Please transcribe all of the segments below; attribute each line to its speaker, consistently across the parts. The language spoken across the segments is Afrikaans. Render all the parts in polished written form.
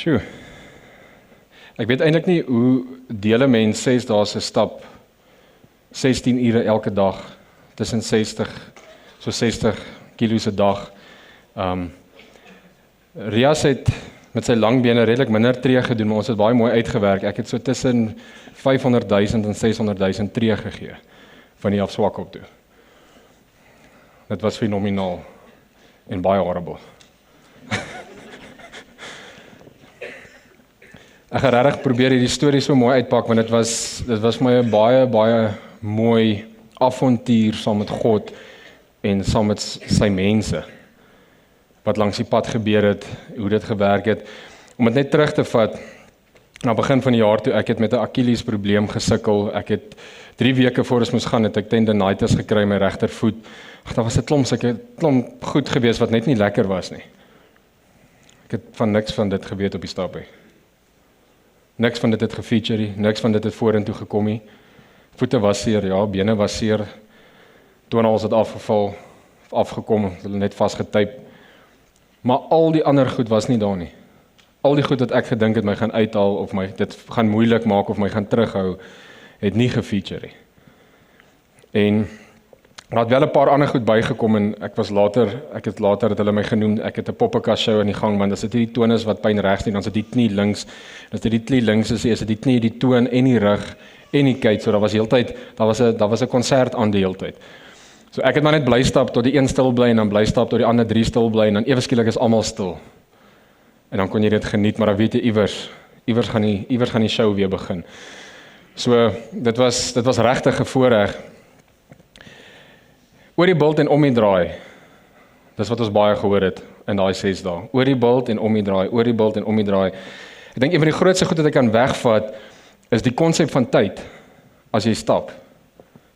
Speaker 1: Sjoe. Ek weet eintlik nie hoe deel 'n mens 6 dae se stap 16 ure elke dag tussen 60 kilos 'n dag. Rias het met sy lang bene redelik minder tree gedoen, maar ons het baie mooi uitgewerk. Ek het so tussen 500,000 en 600,000 tree gegee van die af Swakop toe. Dit was fenomenaal en baie horrible. Ek gaan regtig probeer hierdie storie so mooi uitpak, want dit was my 'n baie mooi avontuur saam met God en saam met sy mense. Wat langs die pad gebeur het, hoe dit gewerk het. Om dit net terug te vat, na begin van die jaar toe, ek het met 'n Achilles probleem gesukkel. Ek het 3 weke voor ons moes gaan, het ek tendinitis gekry in my regtervoet. Daar was 'n klomp goed gewees wat net nie lekker was nie. Ek het van niks van dit geweet op die stap nie. Niks van dit het gefeature nie, niks van dit het vorentoe gekom nie. Voete was seer, ja, bene was seer. Toenails het afgeval, afgekom, hulle net vasgetyp. Maar al die ander goed was nie daar nie. Al die goed wat ek gedink het my gaan uithaal of my dit gaan moeilik maak of my gaan terughou, het nie gefeature nie. En daar het wel 'n paar ander goed bygekom en ek het later het hulle my genoem, ek het 'n poppekas show in die gang, want as dit die toon is wat pyn regs doen, dan is dit die knie links, as dit die knie links is dit die knie, die toon en die rug en die kuit, so daar was 'n konsert aan die hele tyd. So ek het maar net bly stap tot die een stil bly en dan bly stap tot die ander 3 stil bly en dan ewe skielik is almal stil. En dan kon jy dit geniet, maar dan weet jy iewers gaan die show weer begin. So dit was regtig 'n voorreg. Oor die bult en om die draai. Dis wat ons baie gehoor het in daai 6 dae. Oor die bult en om die draai, oor die bult en om die draai. Ek dink een van die grootste goed wat ek kan wegvat is die konsep van tyd as jy stap.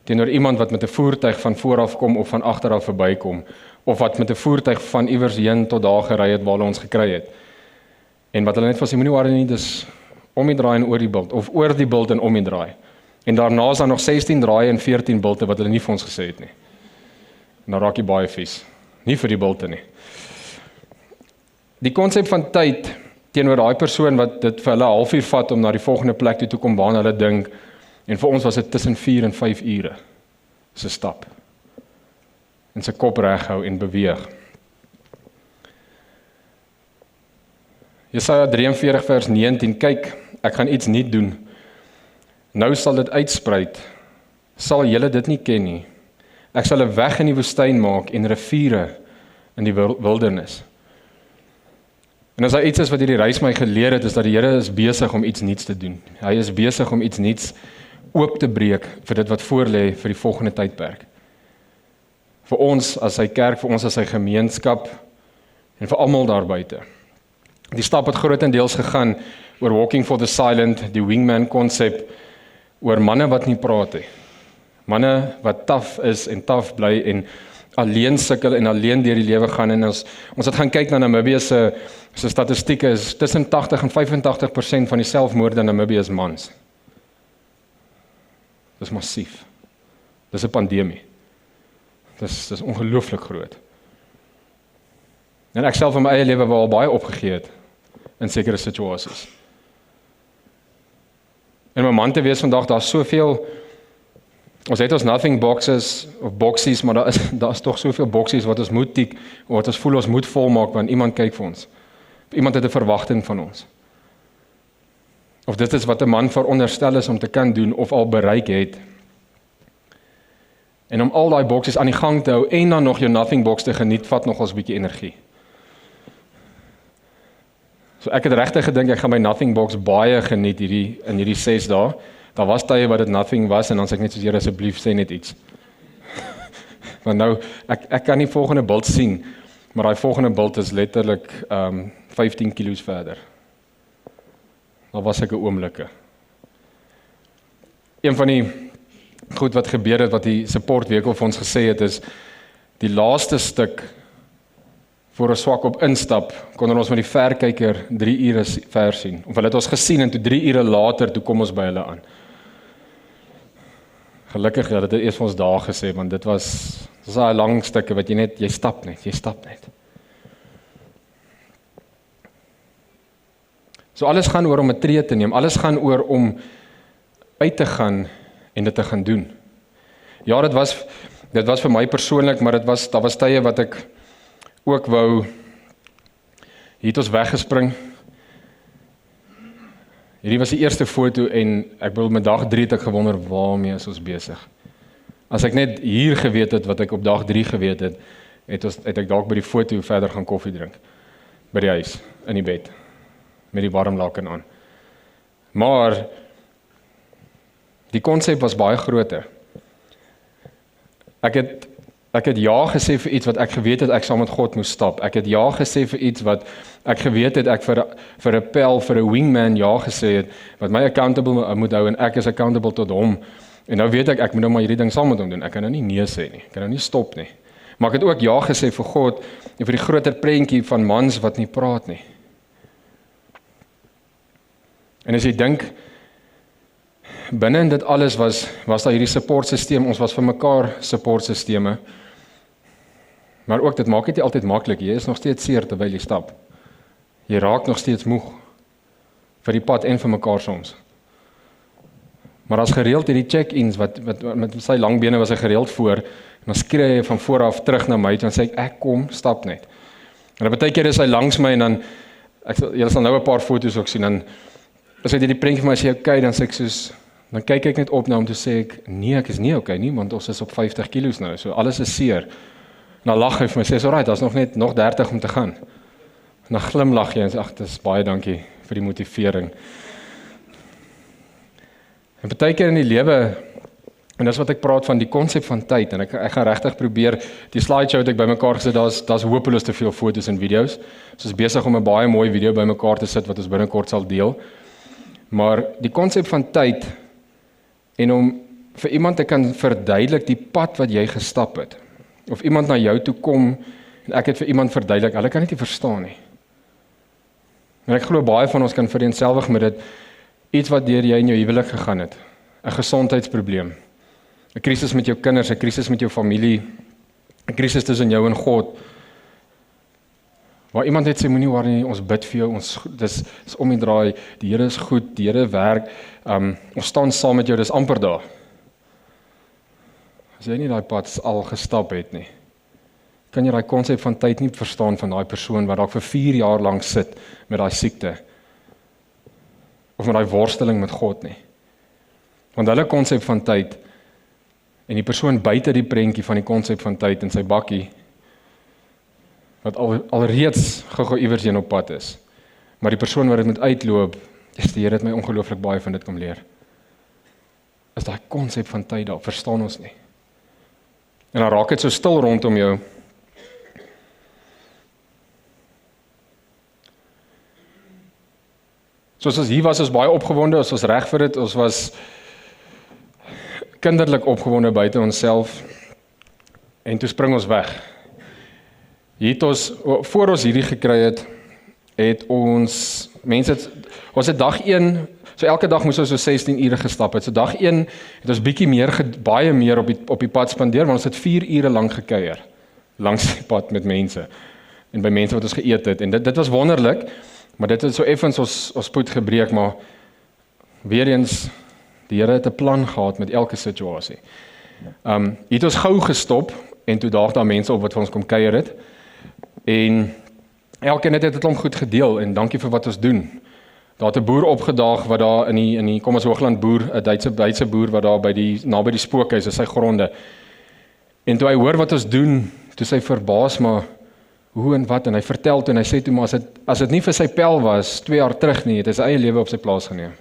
Speaker 1: Teenoor iemand wat met 'n voertuig van voor af kom of van agter af verbykom, of wat met 'n voertuig van iewers heen tot daar gery het waar hulle ons gekry het. En wat hulle net vir ons sê, moenie worry nie, dis om die draai en oor die bult, of oor die bult en om die draai. En daarna is daar nog 16 draaie en 14 bulte wat hulle nie vir ons gesê het nie. En dan raak jy baie vies. Nie vir die bulte nie. Die konsep van tyd teenoor daai persoon wat dit vir hulle 'n halfuur vat om na die volgende plek toe te kom waarna hulle dink, en vir ons was dit tussen 4 en 5 ure se stap. En sy kop reghou en beweeg. Jesaja 43 vers 19, kyk, ek gaan iets nuut doen. Nou sal dit uitspruit. Sal julle dit nie ken nie. Ek sal 'n weg in die woestyn maak en riviere in die wildernis. En as daar iets is wat hierdie reis my geleer het, is dat die Here is besig om iets nuuts te doen. Hy is besig om iets nuuts oop te breek vir dit wat voorlê vir die volgende tydperk. Vir ons as sy kerk, vir ons as sy gemeenskap en vir almal daar buite. Die stap het grootendeels gegaan oor walking for the silent, die wingman konsep, oor manne wat nie praat nie. Manne wat taaf is en taaf bly en alleen sukkel en alleen deur die lewe gaan. En ons het gaan kyk na Namibië se statistieke, is tussen 80 en 85% van die selfmoorde in Namibië is mans. Dis massief. Dis 'n pandemie. Dis ongelooflik groot. En ek self in my eie lewe wou al baie opgegee het in sekere situasies. En my man te wees vandag, daar's soveel, ons het ons nothing boxes of boksies, maar daar is tog soveel boksies wat ons moet tik, wat ons voel ons moet volmaak, want iemand kyk vir ons. Iemand het 'n verwagting van ons. Of dit is wat 'n man veronderstel is om te kan doen of al bereik het. En om al daai boksies aan die gang te hou en dan nog jou nothing box te geniet, vat nog ons 'n bietjie energie. So ek het regtig gedink ek gaan my nothing box baie geniet in hierdie 6 dae. Daar was tye wat dit nothing was en dan sê ek net soos Here, asseblief sê net iets. Want nou ek kan nie volgende bult sien, maar daai volgende bult is letterlik 15 kilos verder. Daar was ek 'n oomblikke. Een van die goed wat gebeur het, wat die support week vir ons gesê het, is die laaste stuk voor ons Swakop instap, kon ons met die verkyker 3 ure ver sien. Of hulle het ons gesien en toe 3 ure later, toe kom ons by hulle aan. Gelukkig dat dit eers vir ons daar gesê, want dit was daai lang stukke wat jy stap net. So alles gaan oor om 'n tree te neem, alles gaan oor om uit te gaan en dit te gaan doen. Ja, dit was vir my persoonlik, maar daar was tye wat ek ook wou, hier het ons weggespring. Hierdie was die eerste foto en ek bedoel met dag 3 het ek gewonder waarmee is ons besig. As ek net hier geweet het wat ek op dag 3 geweet het, het ek dalk by die foto verder gaan koffie drink. By die huis, in die bed, met die warm laken aan. Maar die konsep was baie groter. Ek het ja gesê vir iets wat ek geweet het ek saam met God moes stap. Ek het ja gesê vir iets wat ek geweet het ek vir 'n pel, vir 'n wingman ja gesê het, wat my accountable moet hou en ek is accountable tot hom. En nou weet ek moet nou maar hierdie ding saam met hom doen. Ek kan nou nie nee sê nie. Ek kan nou nie stop nie. Maar ek het ook ja gesê vir God en vir die groter prentjie van mans wat nie praat nie. En as jy dink, binne in dit alles was daar hierdie supportstelsel, ons was vir mekaar supportstelsels. Maar ook dit maak dit nie altyd maklik. Jy is nog steeds seer terwyl jy stap. Jy raak nog steeds moeg vir die pad en vir mekaar soms. Maar as gereeld hierdie check-ins wat met sy lang bene was hy gereeld voor, en dan skree hy van voor af terug na my toe en sê ek kom, stap net. En dan baie keer is hy langs my en dan julle sal nou 'n paar foto's ook sien, dan as hy die prentjie vir my sê okay, dan sê ek soos dan kyk ek net op na hom toe sê ek nee, ek is nie okay nie, want ons is op 50 kilos nou, so alles is seer. En dan lag hy vir my sê alright, daar's nog 30 om te gaan. En dan glimlag jy en sê ag, dis baie dankie vir die motivering. En baie keer in die lewe, en dis wat ek praat van die konsep van tyd, en ek gaan regtig probeer, die slideshow het ek bymekaar gesit, daar's hopeloos te veel foto's en video's, so ons is besig om 'n baie mooi video bymekaar te sit, wat ons binnekort sal deel, maar die konsep van tyd, en om vir iemand te kan verduidelik die pad wat jy gestap het, of iemand na jou toe kom, en ek het vir iemand verduidelik, hulle kan dit nie verstaan nie, en ek glo baie van ons kan vereenselwig met dit, iets wat deur jy in jou huwelik gegaan het, 'n gesondheidsprobleem, 'n krisis met jou kinders, 'n krisis met jou familie, 'n krisis tussen jou en God, waar iemand net sê, moenie worry nie, ons bid vir jou, dis om die draai, die Here is goed, die Here werk, ons staan saam met jou, dis amper daar. As jy nie daai pad al gestap het nie, kan jy daai konsep van tyd nie verstaan van daai persoon wat dalk vir 4 jaar lank sit met daai siekte, of met daai worsteling met God nie. Want hulle konsep van tyd, en die persoon buite die prentjie van die konsep van tyd in sy bakkie, wat alreeds gou iewers heen op pad is, maar die persoon wat dit moet uitloop, die Here het my ongelooflik baie van dit kom leer. Is daai konsep van tyd daar, verstaan ons nie. En dan raak dit so stil rondom jou. Soos ons hier was, ons baie opgewonde, ons was reg vir dit, ons was kinderlik opgewonde buite onsself, en toe spring ons weg. Voor ons hierdie gekry het ons het dag 1, so elke dag moes ons so 16 ure gestap het, so dag 1 het ons baie meer op die pad spandeer, want ons het 4 ure lang gekuier, langs die pad met mense, en by mense wat ons geëet het, en dit was wonderlik, maar dit het so effens ons spoed gebreek, maar weer eens, die Here het 'n plan gehad met elke situasie. Hier het ons gou gestop, en toe daag daar mense op wat vir ons kom kuier het, en elkeen het dit klomp goed gedeel, en dankie vir wat ons doen. Daar het 'n boer opgedaag, wat daar in die kom ons Hoogland boer, 'n Duitse boer, wat daar naby die spookhuis is, sy gronde, en toe hy hoor wat ons doen, toe sy verbaas, maar hoe en wat, en hy vertel toe, en hy sê toe, maar as dit nie vir sy pel was, 2 jaar terug nie, het hy sy eie lewe op sy plaas geneem.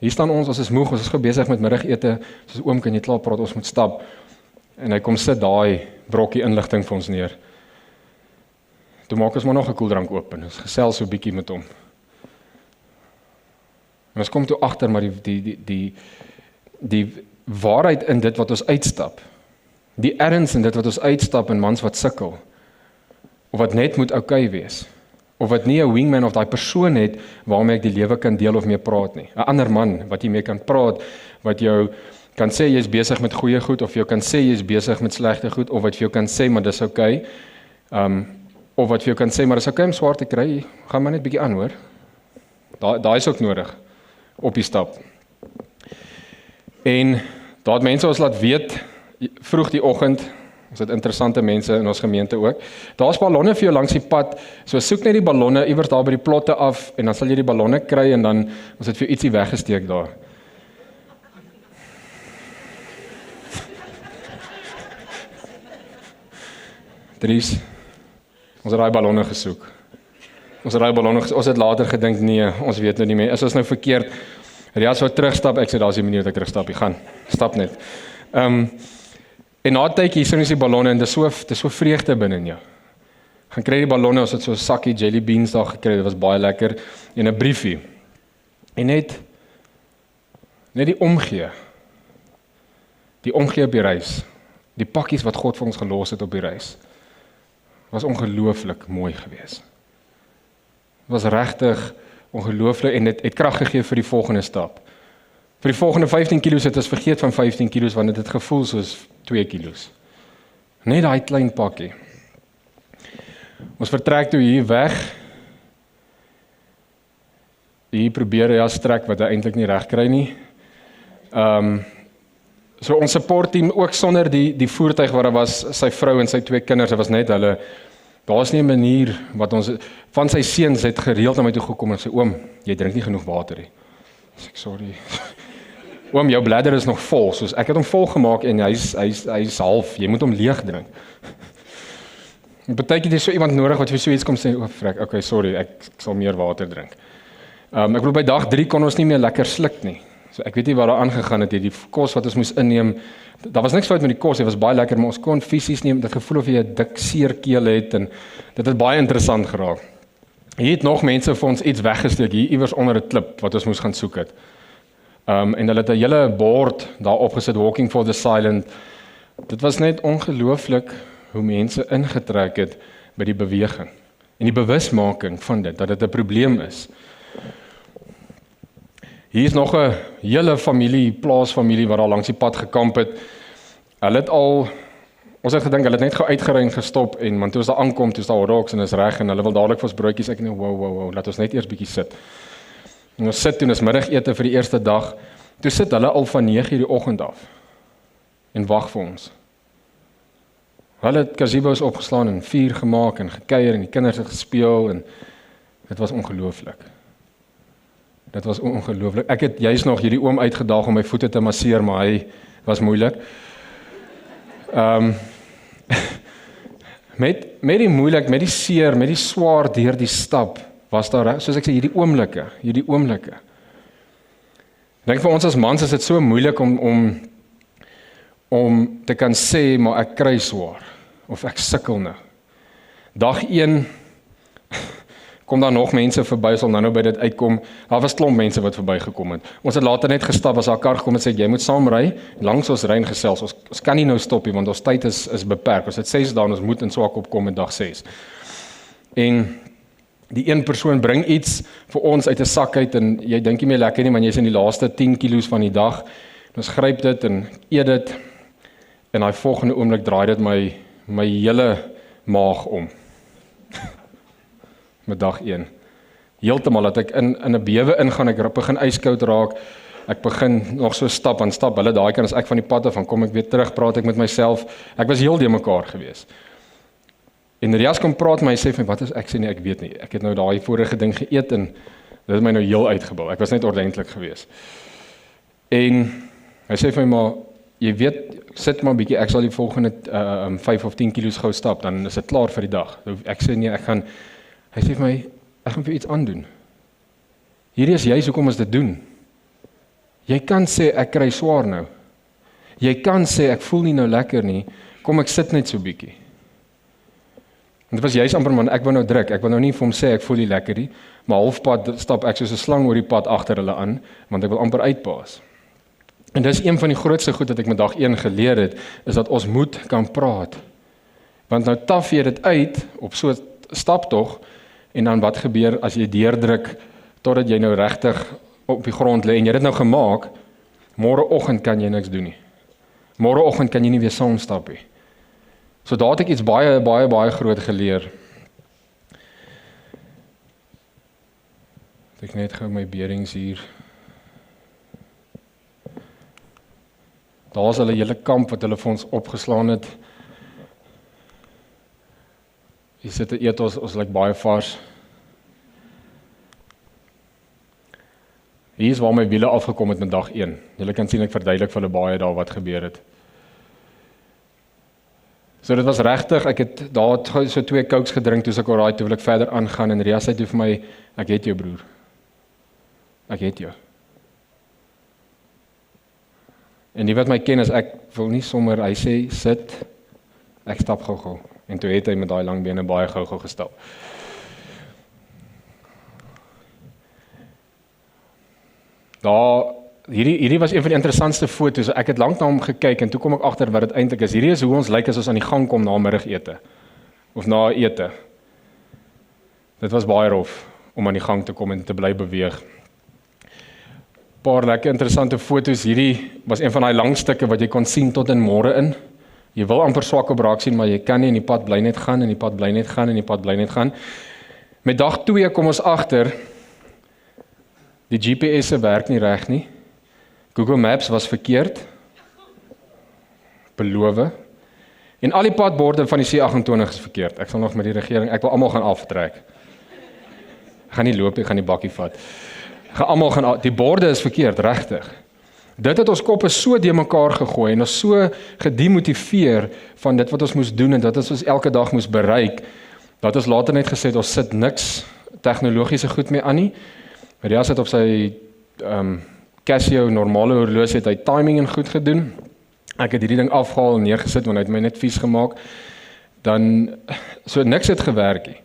Speaker 1: Hier staan ons is moeg, ons is besig met middagete, soos oom, kan jy klaar praat, ons moet stap, en hy kom sit daai brokkie inligting vir ons neer. Toe maak ons maar nog 'n koeldrank oop, en ons gesels so bietjie met hom. En ons kom toe agter, maar die waarheid in dit wat ons uitstap, die erns in dit wat ons uitstap in mans wat sukkel, of wat net moet okay wees, of wat nie 'n wingman of daai persoon het waarmee ek die lewe kan deel of mee praat nie. 'n Ander man wat jy mee kan praat, wat jou kan sê jy is besig met goeie goed, of jou kan sê jy is besig met slegte goed, of wat vir jou kan sê maar dis okay. of wat vir jou kan sê, maar as ek om swaar te kry, gaan maar net bietjie aan, hoor. Daai is ook nodig, op die stap. En daar het mense ons laat weet, vroeg die oggend, ons het interessante mense in ons gemeente ook, daar's ballonne vir jou langs die pad, so soek net die ballonne iewers daar by die plotte af, en dan sal jy die ballonne kry, en dan ons het vir jou ietsie weggesteek daar. Dries, ons het daai ballonne gesoek. Ons het later gedink, nee, ons weet nou nie meer, is ons nou verkeerd, Rias wou terugstap, ek sê, daar is die manier dat ek terugstap, jy gaan, stap net. En na 'n tydjie sien ons die ballonne, en dit is so vreugde binne in jou. Gaan kry die ballonne, ons het so 'n sakkie jelly beans daar gekry, dit was baie lekker, en 'n briefie. En net die omgee op die reis, die pakkies wat God vir ons gelos het op die reis, was ongelooflik mooi geweest. Was regtig ongelooflik en dit het krag gegee vir die volgende stap. Vir die volgende 15 kilos het ons vergeet van 15 kilos want dit het gevoel soos 2 kilos. Net daai klein pakkie. Ons vertrek toe hier weg. Hier probeer hy strek wat hy eintlik nie reg kry nie. So ons supportteam ook sonder die voertuig waar daar was sy vrou en sy 2 kinders, dit was net hulle. Daar's nie 'n manier wat ons van sy seuns het gereeld na my toe gekom en sê oom, jy drink nie genoeg water nie. Ek sorry. Oom, jou bladder is nog vol, soos ek het hom vol gemaak en hy's half, jy moet hom leeg drink. Partykeer het jy so iemand nodig wat vir so iets kom sê, o, frek, okay, sorry, ek sal meer water drink. Ek bedoel by dag 3 kon ons nie meer lekker sluk nie. So ek weet nie wat daar aangegaan het, die kos wat ons moes inneem, daar was niks fout met die kos, dit was baie lekker, maar ons kon fisies neem, dit gevoel of jy 'n dik seer keel het, en dit het baie interessant geraak. Hier het nog mense vir ons iets weggesteek, hier iewers onder 'n klip, wat ons moes gaan soek het. En hulle het 'n hele bord daar opgesit, Walking for the Silent. Dit was net ongelooflik hoe mense ingetrek het by die beweging, en die bewusmaking van dit, dat dit 'n probleem is. Hier is nog 'n hele plaasfamilie wat daar langs die pad gekamp het. Ons het gedink, hulle het net gou uitgery en gestop, en man, toe ons daar aankom, toe is daar hotdogs en is reg, en hulle wil dadelik vir ons broodjies, ek net, wow, laat ons net eers bietjie sit. En ons sit toe, en is middagete vir die eerste dag, toe sit hulle al van 9:00 die oggend af, en wag vir ons. Hulle het gazebo's opgeslaan, en vuur gemaak, en gekuier, en die kinders het gespeel, en dit was ongelooflik. Dit was ongelooflik. Ek het juis nog hierdie oom uitgedaag om my voete te masseer, maar hy was moeilik. Met die moeilik, met die seer, met die swaar deur die stap, was daar, soos ek sê, hierdie oomblikke. Ek dink vir ons as mans is dit so moeilik om te kan sê, maar ek kry swaar, of ek sukkel nou. Dag 1, kom daar nog mense verby, sal nou by dit uitkom, daar was klomp mense wat verby gekom het. Ons het later net gestap, as daar kar gekom het, sê, jy moet saam ry, langs ons ry en gesels, ons kan nie nou stop nie, want ons tyd is beperk, ons het 6 dae, ons moet in Swakop kom met dag 6. En die een persoon bring iets vir ons uit 'n sak uit, en jy dink nie meer lekker nie, maar jy is in die laaste 10 kilos van die dag, en ons gryp dit en eet dit, en daai volgende oomblik draai dit my hele maag om. Met dag 1. Heeltemal dat ek in 'n bewe ingaan, ek begin yskoud raak, ek begin nog so stap, hulle daai kan as ek van die pad af, dan kom ek weer terug, praat ek met myself, ek was heel de mekaar gewees. En Rias kom praat met my, sê vir my, wat is, ek sê nie, ek weet nie, ek het nou daai vorige ding geëet, en dit het my nou heel uitgebul, ek was net ordentlik gewees. En hy sê vir my, maar, jy weet, sit maar bietjie, ek sal die volgende 5 of 10 kilos gou stap, dan is dit klaar vir die dag. Ek sê nee, hy sê vir my, ek gaan vir iets aandoen. Hierdie is juist hoekom ons dit doen. Jy kan sê, ek kry swaar nou. Jy kan sê, ek voel nie nou lekker nie, kom ek sit net so bietjie. En dit was juist amper, man, ek wou nou druk, ek wil nou nie vir hom sê, ek voel nie lekker nie, maar halfpad stap ek soos 'n slang oor die pad agter hulle aan, want ek wil amper uitpaas. En dis een van die grootste goed wat ek met dag 1 geleer het, is dat ons moet kan praat. Want nou taf jy dit uit, op so 'n staptog, en dan wat gebeur as jy deurdruk, totdat jy nou regtig op die grond lê, en jy het dit nou gemaak, môreoggend kan jy niks doen nie. Môreoggend kan jy nie weer saam stap nie. So daar het ek iets baie groot geleer. Ek net gou my beerings hier. Daar is hulle hele kamp wat hulle vir ons opgeslaan het. Hier sit 'n eet ons lyk baie vars. Hier is waar my wiele afgekom het met dag 1. Julle kan sien ek verduidelik vir hulle baie daar wat gebeur het. So dit was regtig, ek het daar so 2 cokes gedrink, toe ek alraai, toe wil ek verder aangaan en Ria sê toe vir my, ek het jou broer. Ek het jou. En die wat my ken is, ek wil nie sommer, hy sê, sit, ek stap gou. En toe het hy met daai lang bene baie gou gestap. Hierdie was een van die interessantste foto's. Ek het lank na hom gekyk en toe kom ek agter wat dit eintlik is. Hierdie is hoe ons lyk as ons aan die gang kom na middagete of na ete. Dit was baie rof om aan die gang te kom en te bly beweeg. Paar lekker interessante foto's. Hierdie was een van daai lang stukke wat jy kon sien tot in môre in. Jy wil amper swak op raak sien, maar jy kan nie, en die pad bly net gaan en die pad bly net gaan en die pad bly net gaan. Met dag 2 kom ons agter die GPS werk nie reg nie. Google Maps was verkeerd. Beloof. En al die padborde van die C28 is verkeerd. Ek sal nog met die regering, ek wil almal gaan aftrek. Ek gaan nie loop, ek gaan die bakkie vat. Die borde is verkeerd, regtig. Dit het ons koppe so de mekaar gegooi en ons so gedemotiveer van dit wat ons moes doen en dat ons elke dag moes bereik, dat ons later net gesê het, ons sit niks tegnologiese goed mee aan nie. Maria het op sy Casio normale horlosie het hy timing en goed gedoen. Ek het hierdie ding afgehaal en neergesit want hy het my net vies gemaak. Dan so niks het gewerk nie.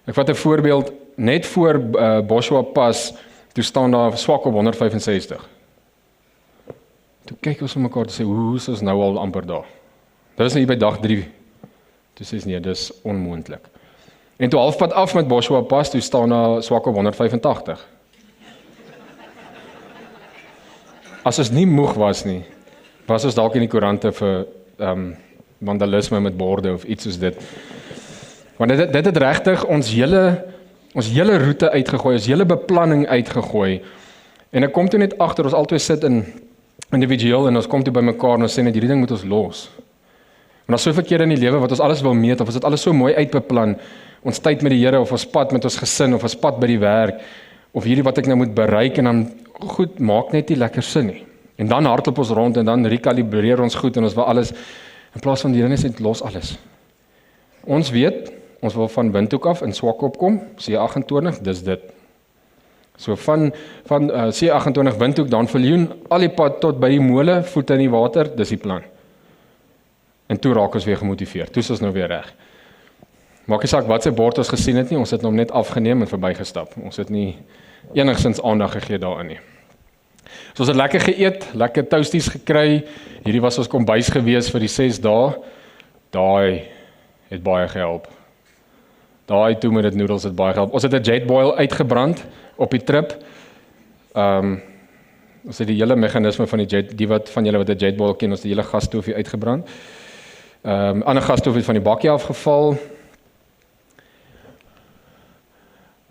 Speaker 1: Ek vat 'n voorbeeld, net voor Boshua Pas, toe staan daar swak op 165. Toe kyk ons mekaar te sê, hoe is ons nou al amper daar? Dit is nie by dag 3. Toe sê nee, dis onmoontlik. En toe halfpad af met Boshua Pas, toe staan daar swak op 185. As ons nie moeg was nie, was ons dalk in die koerante vir vandalisme met borde of iets soos dit. Want dit het regtig ons hele roete uitgegooi, ons hele beplanning uitgegooi. En ek kom toe net agter, ons altyd sit individueel en ons kom toe by mekaar en ons sê net hierdie ding moet ons los. Want daar's soveel kere in die lewe wat ons alles wil meet of ons dit alles so mooi uitbeplan, ons tyd met die Here of ons pad met ons gesin of ons pad by die werk of hierdie wat ek nou moet bereik en dan goed maak net nie lekker sin nie. En dan hardloop ons rond en dan rekalibreer ons goed en ons wil alles in plaas van die Here net los alles. Ons weet, ons wil van Windhoek af in Swakop kom, C28, dis dit. So van C28 Windhoek dan Viljoen, al die pad tot by die mole, voet in die water, dis die plan. En toe raak ons weer gemotiveerd, toe is ons nou weer reg. Maak nie saak wat sy bord ons gesien het nie, ons het hom net afgeneem en verbygestap. Ons het nie enigstens aandag gegee daarin nie. So ons het lekker geëet, lekker toasties gekry. Hierdie was ons kombuis gewees vir die 6 dae. Daai het baie gehelp. Daai toe met dit noedels het baie gehelp. Ons het 'n jetboil uitgebrand op die trip. Ons het die hele meganisme van die wat van julle wat 'n jetboil ken, ons het die hele gasstoofie uitgebrand. Ander gasstoofie het van die bakkie afgeval.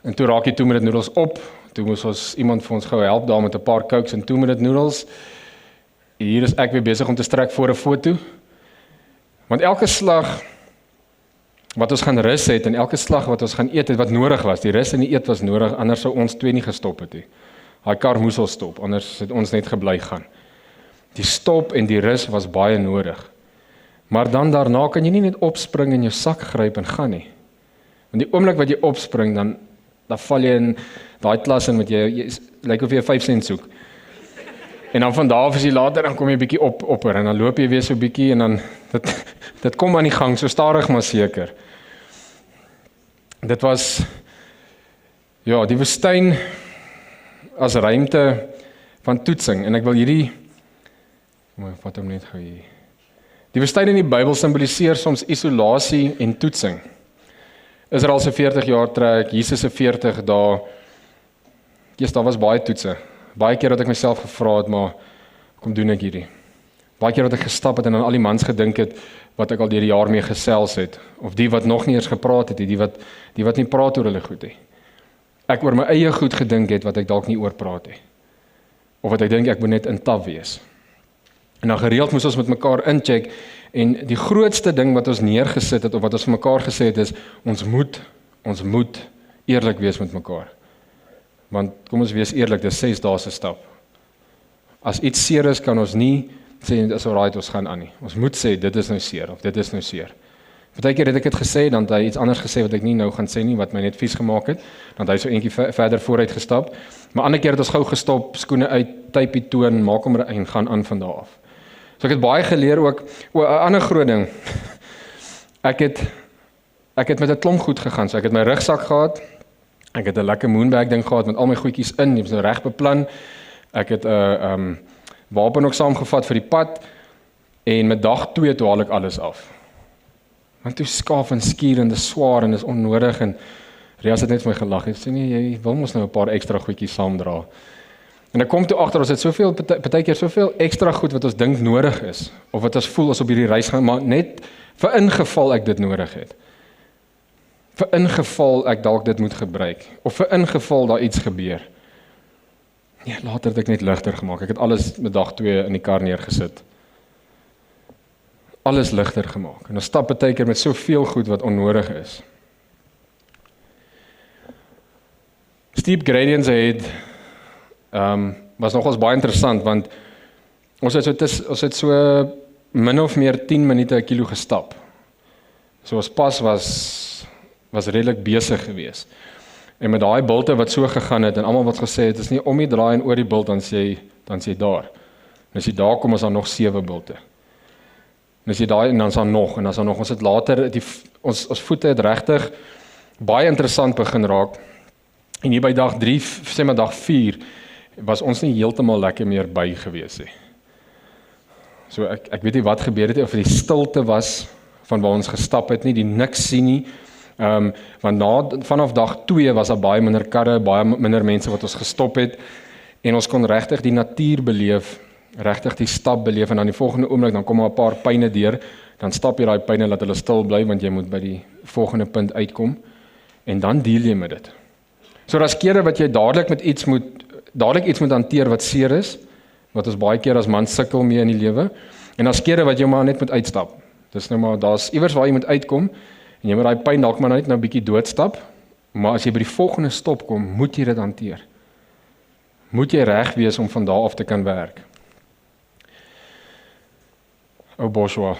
Speaker 1: En toe raak jy toe met dit noedels op. Toe moes ons iemand vir ons gou help daar met 'n paar cokes en toe met dit noedels. Hier is ek weer besig om te strek voor 'n foto. Want elke slag wat ons gaan rus het en elke slag wat ons gaan eet het wat nodig was, die rus en die eet was nodig, anders sou ons twee nie gestop het nie. Daai kar moes al stop, anders het ons net gebly gaan. Die stop en die rus was baie nodig. Maar dan daarna kan jy nie net opspring en jou sak gryp en gaan nie. Want die oomblik wat jy opspring, dan val jy in daai klas in met jy lyk of jy 5 sent soek. En dan van daar af as jy later, dan kom jy 'n bietjie opper en dan loop jy weer so 'n bietjie en dan dit kom aan die gang, so stadig maar seker. Dit was die woestyn as ruimte van toetsing en ek wil hierdie vat hom net gou hier. Die woestyn in die Bybel simboliseer soms isolasie en toetsing. Israel se 40 jaar trek, Jesus se 40 dae. Daar was baie toetse. Baie keer dat ek myself gevra het, maar kom doen ek hierdie. Baie keer dat ek gestap het en aan al die mans gedink het wat ek al deur die jaar mee gesels het, of die wat nog nie eens gepraat het, die wat nie praat oor hulle goed nie. ek oor my eie goed gedink het wat ek dalk nie oor praat nie. Of wat ek dink ek moet net in taf wees. En dan gereeld moes ons met mekaar incheck en die grootste ding wat ons neergesit het of wat ons vir mekaar gesê het is ons moet eerlik wees met mekaar. Want kom ons wees eerlik, dis 6 dae se stap. As iets seer is, kan ons nie sê dis alright, ons gaan aan nie. Ons moet sê dit is nou seer of dit is nou seer. Partykeer het ek dit gesê, dan het hy iets anders gesê wat ek nie nou gaan sê nie, wat my net vies gemaak het. Dan het hy so eentjie verder vooruit gestap. Maar ander keer het ons gou gestop, skoene uit, typie toon, maak hom en gaan aan van daar af. So ek het baie geleer ook. 'n ander groot ding. Ek het met 'n klomp goed gegaan. So ek het my rugsak gehad. Ek het 'n lekker moonbag ding gehad met al my goedjies in, dit was nou reg beplan. Ek het 'n wapen ook saamgevat vir die pad en met dag 2 toe haal ek alles af. Want toe skaaf en skuur en dis swaar en dis onnodig en Rias het net vir my gelag. Hy sê nee, jy wil mos nou 'n paar ekstra goedjies saamdra. En ek kom toe agter ons het soveel partykeer soveel ekstra goed wat ons dink nodig is of wat ons voel as op hierdie reis gaan, maar net vir ingeval ek dit nodig het. Vir ingeval ek dalk dit moet gebruik of vir ingeval daar iets gebeur. Ja, later het ek net ligter gemaak. Ek het alles met dag 2 in die kar neergesit. Alles ligter gemaak. En ons stap partykeer met soveel goed wat onnodig is. Steep gradients was nogals baie interessant want ons het so min of meer 10 minute 'n kilo gestap. So ons pas was redelik besig geweest. En met daai bulte wat so gegaan het en almal wat gesê het is nie om die draai en oor die bult dan sê jy daar. En as jy daar kom is daar nog 7 bulte. En as jy daai en dan is daar nog en dan is daar nog. Ons het later ons voete het regtig baie interessant begin raak. En hier by dag 3, sê maar dag 4 was ons nie heeltemal lekker meer by gewees nie. So ek weet nie wat gebeur het of die stilte was van waar ons gestap het nie, die niks sien nie. Want vanaf dag 2 was daar baie minder karre, baie minder mense wat ons gestop het en ons kon regtig die natuur beleef, regtig die stap beleef en dan die volgende oomblik dan kom maar 'n paar pyne deur, dan stap jy daai pyne laat hulle stil bly want jy moet by die volgende punt uitkom en dan deel jy met dit. So daar's kere wat jy dadelik iets moet hanteer wat seer is, wat ons baie keer as man sukkel mee in die lewe en daar's kere wat jy maar net moet uitstap. Dis nou maar daar's iewers waar jy moet uitkom. En jy moet daai pyn dalk maar net nou 'n bietjie doodstap, maar as jy by die volgende stop kom, moet jy dit hanteer. Moet jy reg wees om van daar af te kan werk. Ou Boshua,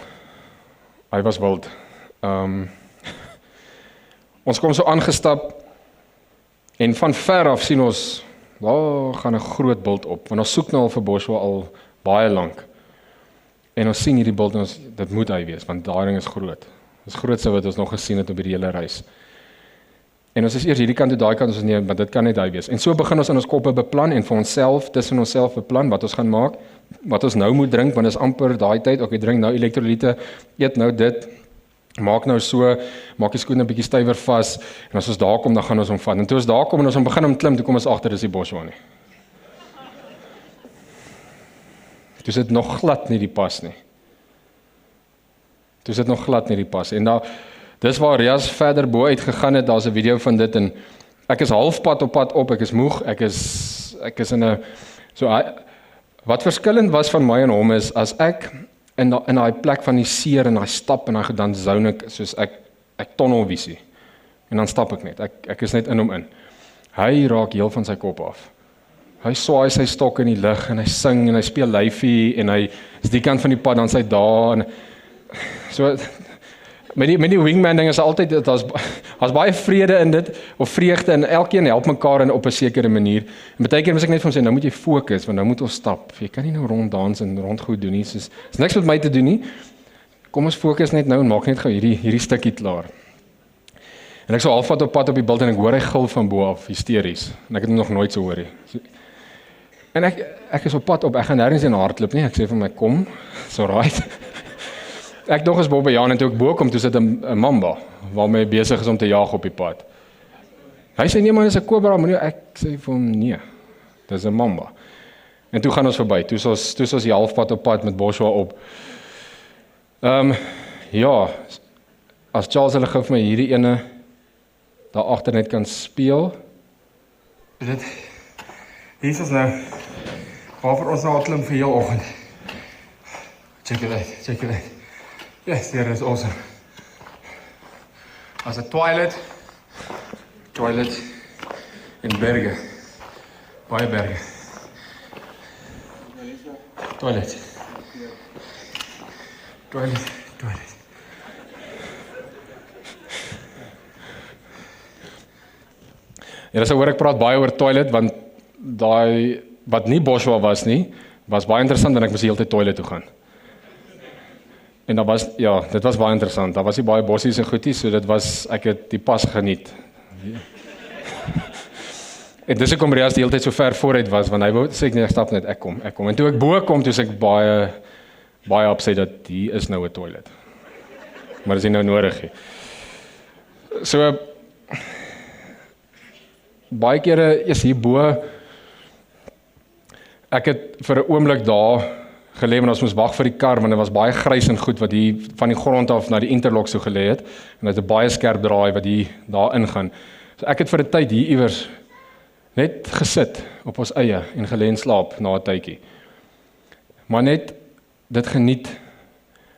Speaker 1: hy was wild. Ons kom so aangestap en van ver af sien ons, daar gaan 'n groot bult op, want ons soek nou al vir Boshua al baie lank. En ons sien hierdie bult en dit moet hy wees, want daai ding is groot. Dis grootste wat ons nog gesien het op hierdie hele reis. En ons is eers hierdie kant en daai kant, ons nee, maar dit kan net hy wees. En so begin ons in ons koppe beplan en vir onsself, tussen onsself beplan wat ons gaan maak, wat ons nou moet drink, want dit is amper daai tyd, okay, drink nou elektrolyte, eet nou dit, maak nou so, maak die skoene 'n bietjie stywer vas, en as ons daar kom, dan gaan ons hom vat. En toe ons daar kom en ons begin om klim, toe kom ons agter, dis die Boshua nie. Toe sit nog glad nie die pas nie. Toe sit nog glad nie die pas. En dis waar Rias verder bo uit gegaan het, daar's 'n video van dit en ek is halfpad op pad op, ek is moeg, ek is in 'n wat verskillend was van my en hom is as ek in daai plek van die seer en daai stap en daai dan zone ek soos ek tunnelvisie. En dan stap ek net. Ek is net in hom in. Hy raak heel van sy kop af. Hy swaai sy stok in die lug en hy sing en hy speel lyfie en hy is die kant van die pad dan sy daar en so met die wingman ding is altyd daar's baie vrede in dit of vreugde en elkeen help mekaar op 'n sekere manier. En baie keer moet ek net van sê nou moet jy fokus want nou moet ons stap. Jy kan nie nou ronddans en rondgoed doen nie. Is niks met my te doen nie. Kom ons fokus net nou en maak net gou hierdie stukkie klaar. En ek so halfpad op pad op die bult en ek hoor hy gil van bo af hysteries. En ek het hom nog nooit so hoor nie. En ek is op pad op, ek gaan nêrens in hardloop nie. Ek sê vir my kom, so right. Ek nog eens Bobbejaan en toe ek bo kom, toe sit 'n mamba waarmee besig is om te jaag op die pad. Hy sê nee man, dis 'n kobra, maar ek sê vir hom nee. Dis 'n mamba. En toe gaan ons verby. Toe is ons die halfpad op pad met Boshua op. Ja, as Charles hulle gou vir my hierdie ene daar agter net kan speel.
Speaker 2: So dit, hier is ons nou, waarvoor ons nou al klim vir heel oggend. Check it out. Yes, here is awesome. As 'n toilet in berge. Baie berge. Toilet.
Speaker 1: Ja, so hoor ek praat baie oor toilet, want daai wat nie Boschwa was nie, was baie interessant, want ek moes die hele tyd toilet toe gaan. En dat was, ja, dit was baie interessant, daar was nie baie bossies en goedie, so dit was, ek het die pas geniet. En dis hoekom Rias die hele tyd so ver vooruit was, want hy wou sê ek nee, ek stap net, ek kom. En toe ek bo kom, toe sê ek baie opsy dat hier is nou 'n toilet. Maar dis nie nou nodig nie. So, baie kere is hier bo, ek het vir 'n oomblik daar gelê, en ons moes wag vir die kar, want dit was baie grys en goed, wat hier van die grond af na die interlocks toe gelê het, en dit het 'n baie skerp draai wat hier daar ingaan. So ek het vir 'n tyd hier iewers net gesit op ons eie en gelê en slaap na 'n tydjie. Maar net dit geniet,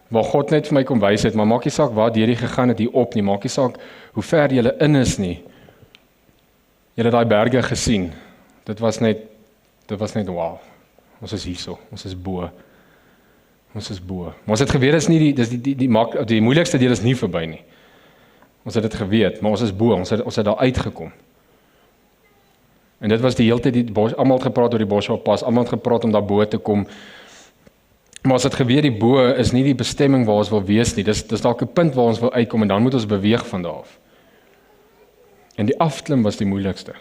Speaker 1: waar God net vir my kom wys het, maar maak nie saak waar deur jy gegaan het hier op nie, maak nie saak hoe ver jy in is nie. Jy het daai berge gesien. Dit was net wow. Ons is hierso, ons is bo. Maar ons het geweet is nie die moeilikste deel is nie verby nie. Ons het dit geweet, maar ons is bo, ons het daar uitgekom. En dit was die hele tyd, almal het gepraat oor die Boschwa pas, almal het gepraat om daar bo te kom. Maar ons het geweet die bo is nie die bestemming waar ons wil wees nie. Dis dalk 'n punt waar ons wil uitkom en dan moet ons beweeg van daar af. En die afklim was die moeilikste.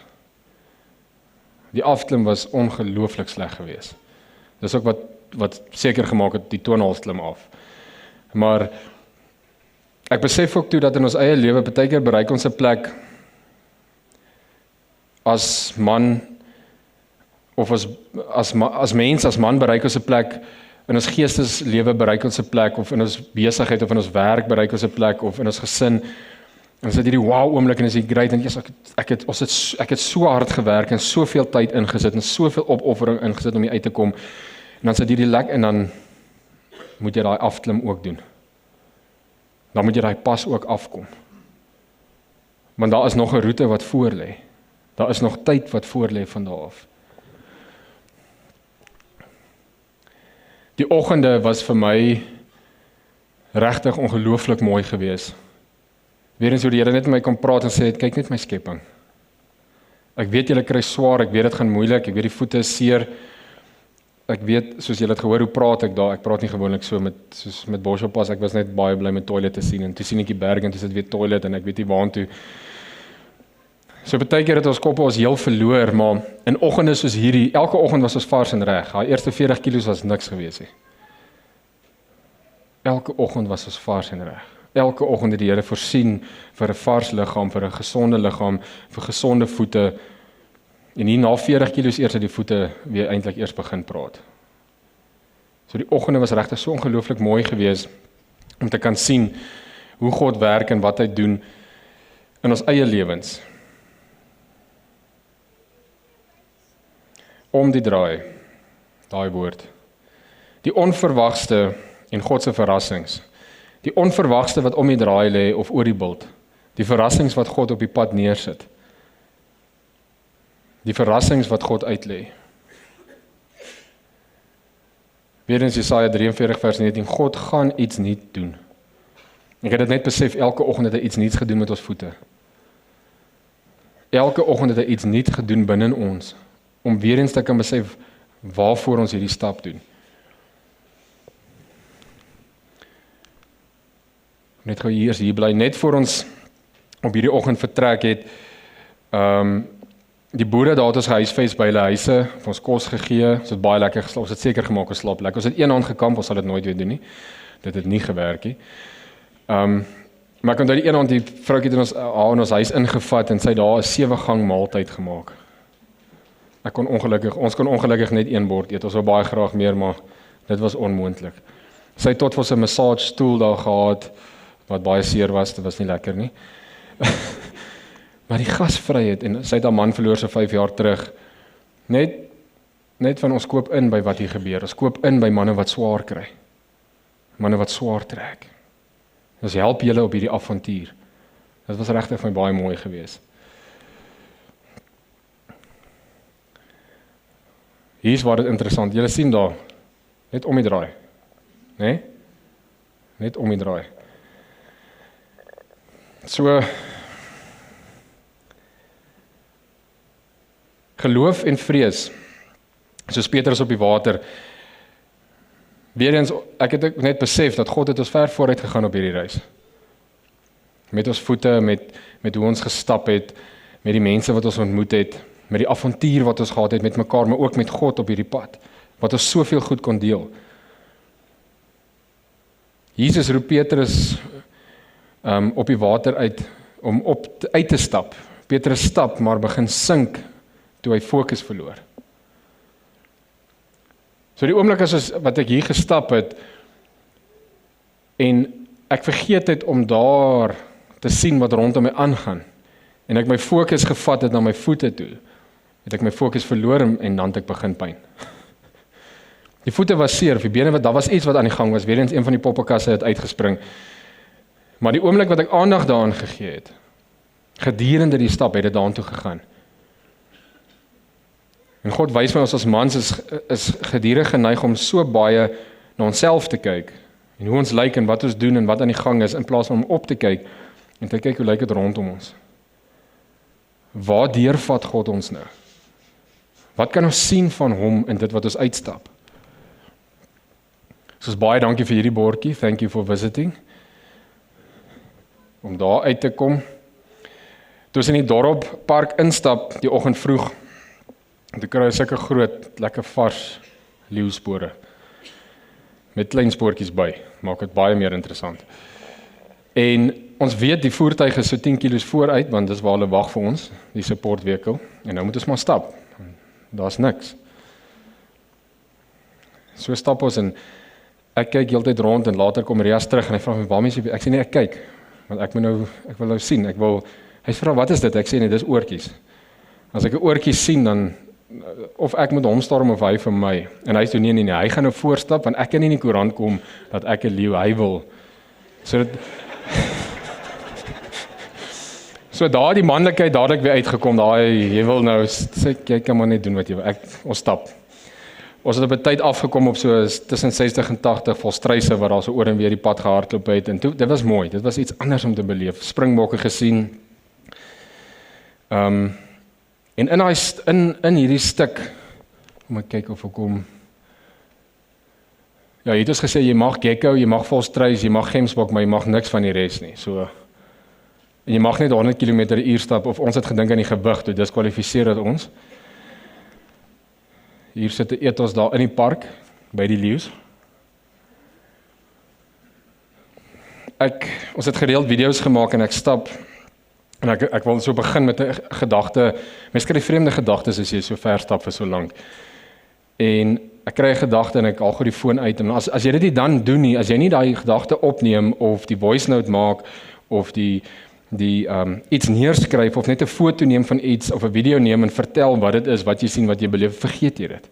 Speaker 1: Die afklim was ongelooflik sleg geweest. Dis ook wat seker gemaak het die toonhalsklim af. Maar ek besef ook toe dat in ons eie lewe baie keer bereik ons 'n plek as man of as mens, as man bereik ons 'n plek in ons geesteslewe bereik ons 'n plek of in ons besigheid of in ons werk bereik ons 'n plek of in ons gesin. En ons het hierdie wow oomblik en is hier great en yes, ek het so hard gewerk en soveel tyd ingesit en soveel opoffering ingesit om hier uit te kom. En dan sit hierdie lek en dan moet jy daai afklim ook doen. Dan moet jy daai pas ook afkom. Want daar is nog 'n roete wat voor lê. Daar is nog tyd wat voor lê van daar af. Die oggende was vir my regtig ongelooflik mooi geweest. Weer eens hoe die Here net met my kom praat en sê, kyk net my skepping. Ek weet julle kry swaar, ek weet dit gaan moeilik, ek weet die voete is seer. Ek weet, soos julle het gehoor, hoe praat ek daar? Ek praat nie gewoonlik so soos met Boschwa pas, ek was net baie bly met toilet te sien, en toe sien ek die berg, en toe sit weer toilet, en ek weet nie waantoe. So baie keer het ons koppe ons heel verloor, maar in oggende soos hierdie, elke oggend was ons vars en reg. Daai eerste 40 kilos was niks gewees nie. Elke oggend was ons vars en reg. Elke oggend het die Here voorsien vir 'n vars liggaam, vir 'n gesonde liggaam, vir gesonde voete. En hier na 40 kilos eers het die voete weer eintlik eers begin praat. So die oggende was regtig so ongelooflik mooi geweest om te kan sien hoe God werk en wat hy doen in ons eie lewens. Om die draai, daai woord. Die onverwagste en God se verrassings. Die onverwagste wat om die draai lê of oor die bult. Die verrassings wat God op die pad neersit. Die verrassings wat God uitlê. Weer in Jesaja 43 vers 19, God gaan iets nuuts doen. Ek het dit net besef, elke oggend het hy iets nuuts gedoen met ons voete. Elke oggend het hy iets nuuts gedoen binne ons, om weer eens te kan besef waarvoor ons hierdie stap doen. Net gou hier bly, net voor ons op hierdie oggend vertrek het, die boere daar het ons gehuisves by hulle huise, vir ons kos gegee, ons het baie lekker geslaap, ons het seker gemaak ons slaap lekker, ons het een aand gekamp, ons sal dit nooit weer doen nie, dit het nie gewerk nie. Maar ek onthou die een aand die vroukie het haar in ons huis ingevat en sy daar 'n 7-gang maaltyd gemaak. Ons kon ongelukkig net een bord eet, ons wou baie graag meer, maar dit was onmoontlik. Sy het tot vir 'n massage stoel daar gehad, wat baie seer was, dit was nie lekker nie. Maar die gasvryheid, en sy het haar man verloor so 5 jaar terug, net van ons koop in by wat hier gebeur, ons koop in by manne wat swaar kry, manne wat swaar trek. Ons help julle op hierdie avontuur. Dit was regtig vir my baie mooi geweest. Hier is waar dit interessant, julle sien daar, net om die draai, né? Net om die draai. So, geloof en vrees, soos Petrus op die water, weer eens, ek het net besef dat God het ons ver vooruit gegaan op hierdie reis. Met ons voete, met hoe ons gestap het, met die mense wat ons ontmoet het, met die avontuur wat ons gehad het met mekaar, maar ook met God op hierdie pad, wat ons soveel goed kon deel. Jesus roep Petrus op die water uit, om uit te stap. Petrus stap, maar begin sink, toe hy fokus verloor. So die oomblik as wat ek hier gestap het, en ek vergeet het om daar te sien wat rondom my aangaan, en ek my fokus gevat het na my voete toe, het ek my fokus verloor en dan het ek begin pyn. Die voete was seer, of die bene, daar was iets wat aan die gang was, weer eens een van die poppenkasse het uitgespring, maar die oomblik wat ek aandag daaraan gegee het, gedurende die stap het dit daartoe gegaan. En God wys my ons as mans is gedurig geneig om so baie na onsself te kyk, en hoe ons lyk en wat ons doen en wat aan die gang is, in plaas van om op te kyk, en te kyk hoe lyk dit rondom ons. Waardeur vat God ons nou? Wat kan ons sien van hom in dit wat ons uitstap? Soos baie dankie vir hierdie bordjie, thank you for visiting, om daar uit te kom. Toe ons in die dorppark instap, die oggend vroeg, toe kry ons sulke groot, lekker vars leeuspore, met klein spoortjies by, maak dit baie meer interessant. En ons weet die voertuig is so 10 kilos vooruit, want dis waar hulle wag vir ons, die support vehicle, en nou moet ons maar stap, daar's niks. So stap ons en ek kyk heeltyd rond en later kom Rias terug en hy vra my, waarmee is jy? Ek sê nee, ek kyk, want ek wil nou sien, hy vra, wat is dit? Ek sê nee, dis oortjies. As ek 'n oortjie sien, dan of ek moet hom storm of hy vir my. En hy sê nee, hy gaan nou voorstap, want ek kan nie in die koerant kom dat ek 'n leeu, hy wil. So daar die manlikheid dadelik weer uitgekom, jy wil nou, sê, jy kan maar net doen wat jy wil, ons stap. Ons het op 'n tyd afgekom op so tussen 60 en 80 volstruise wat daar so oor en weer die pad gehardloop het, en dit was mooi, dit was iets anders om te beleef, springbokke gesien. En in hierdie stuk, kom ek kyk of ek kom, ja, jy het ons gesê, jy mag gecko, jy mag volstruis, jy mag gemsbok, maar jy mag niks van die res nie, so, en jy mag net 100 km/h stap, of ons het gedink aan die gewig, toe diskwalifiseer dit ons. Hier sit 'n etos daar in die park, by die leeu's. Ons het gereeld video's gemaak en ek stap, en ek wil so begin met 'n gedagte, mens kry vreemde gedagtes as jy so ver stap vir so lank. En ek kry 'n gedagte en ek haal gou die foon uit, en as jy dit nie dan doen nie, as jy nie daai gedagte opneem, of die voice note maak, of iets neerskryf, of net 'n foto neem van iets, of 'n video neem en vertel wat dit is, wat jy sien, wat jy beleef, vergeet jy dit.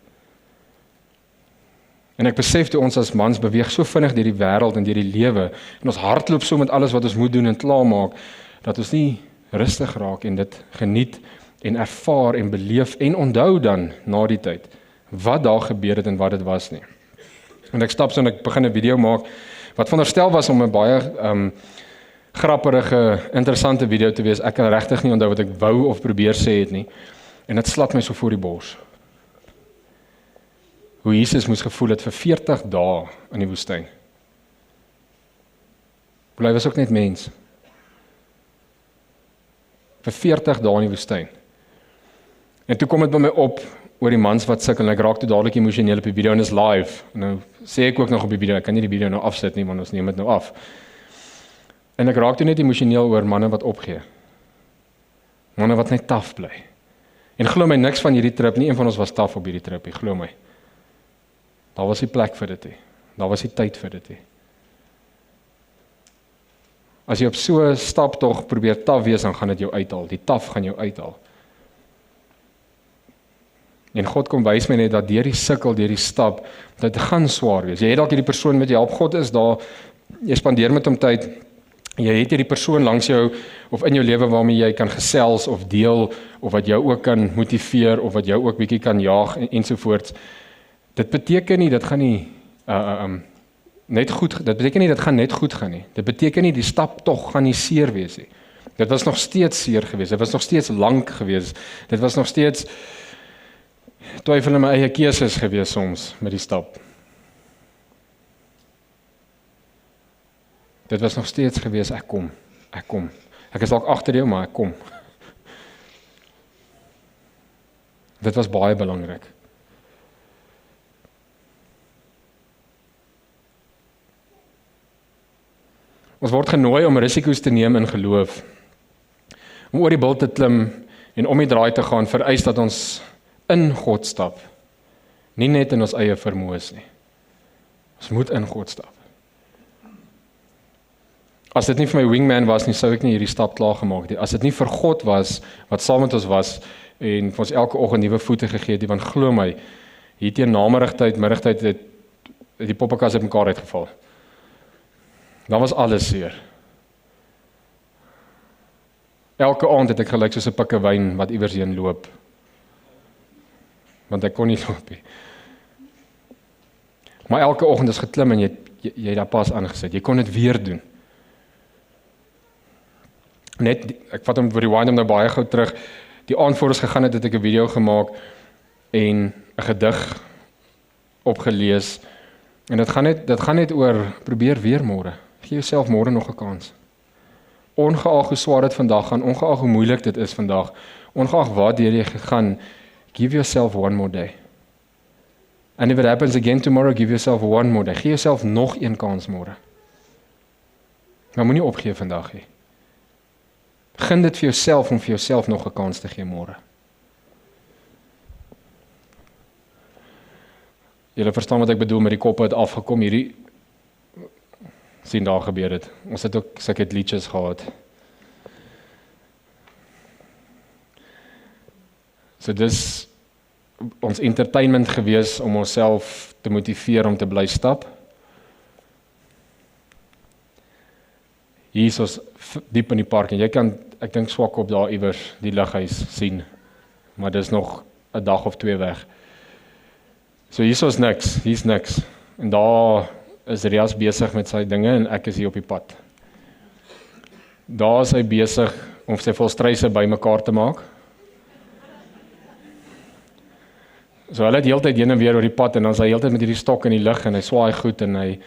Speaker 1: En ek besef toe ons as mans beweeg so vinnig deur die wêreld en deur die lewe, en ons hardloop so met alles wat ons moet doen en klaarmaak, dat ons nie rustig raak en dit geniet en ervaar en beleef en onthou dan na die tyd wat daar gebeur het en wat dit was nie. En ek stap so en ek begin 'n video maak wat veronderstel was om 'n baie grapperige, interessante video te wees. Ek kan regtig nie onthou wat ek wou of probeer sê het nie. En dit slat my so voor die bors. Hoe Jesus moes gevoel het vir 40 dae in die woestyn. Hy was ook net mens. Vir 40 dae in die woestyn. En toe kom dit by my op oor die mans wat sukkel, en ek raak toe dadelik emosioneel op die video, en is live. En nou sê ek ook nog op die video, ek kan nie die video nou afsit nie, want ons neem dit nou af. En ek raak toe net emosioneel oor manne wat opgee. Manne wat net taaf bly. En glo my, niks van hierdie trip, nie een van ons was taaf op hierdie trip, glo my. Daar was die plek vir dit, daar was die tyd vir dit. As jy op so 'n staptog probeer taaf wees, dan gaan dit jou uithaal. Die taf gaan jou uithaal. En God kom wys my net dat deur die sukkel, deur die stap, dit gaan swaar wees. Jy het dalk hierdie persoon met jou help, God is daar, jy spandeer met hom tyd, jy het hierdie persoon langs jou, of in jou lewe waarmee jy kan gesels, of deel, of wat jou ook kan motiveer, of wat jou ook bietjie kan jaag, ensovoorts. Dit beteken nie, dit gaan nie, net goed, dit beteken nie, dit gaan net goed gaan nie. Dit beteken nie, die stap tog gaan nie seer wees nie. Dit was nog steeds seer gewees, dit was nog steeds lank gewees, dit was nog steeds twyfel in my eie keuses gewees soms met die stap. Dit was nog steeds gewees, ek kom. Ek is dalk agter jou, maar ek kom. Dit was baie belangrik. Ons word genooi om risiko's te neem in geloof. Om oor die bult te klim en om die draai te gaan, vereis dat ons in God stap. Nie net in ons eie vermoëns nie. Ons moet in God stap. As dit nie vir my wingman was nie, sou ek nie hierdie stap klaar gemaak het. As dit nie vir God was, wat saam met ons was, en vir ons elke oggend nuwe voete gegee het, want glo my, hier teen namidagtyd, middagtyd, het die poppekas uit mekaar uitgeval. Dan was alles seer. Elke aand het ek gelyk soos 'n pikkewyn wat iewers heen loop. Want ek kon nie loop nie. Maar elke oggend is geklim en jy het daar pas aangesit. Jy kon dit weer doen. Net, ek vat hom rewind hom nou baie gou terug. Die aand voor ons gegaan het ek 'n video gemaak en 'n gedig opgelees. En dit gaan net oor probeer weer môre. Gee jouself môre nog 'n kans. Ongeag hoe swaar dit vandag gaan, ongeag hoe moeilik dit is vandag, ongeag waar deur jy gegaan, give yourself one more day. And if it happens again tomorrow, give yourself one more day. Gee jouself nog een kans môre. Maar moenie opgee vandag nie. Gun dit vir jouself om vir jouself nog 'n kans te gee môre. Julle verstaan wat ek bedoel met die koppe het afgekom, hierdie sien daar gebeur het. Ons het ook sulke liedjies gehad. So dis ons entertainment gewees om onsself te motiveer om te bly stap. Hier is ons diep in die park en jy kan, ek dink swak op daar iewers die lighuis sien, maar dis nog 'n dag of 2 weg. So hier is niks, en daar is Rias besig met sy dinge en ek is hier op die pad. Daar is hy besig om sy volstryse bymekaar te maak. So hulle het heeltyd heen en weer oor die pad en dan is hy heeltyd met hierdie stok in die lug en hy swaai goed en hy,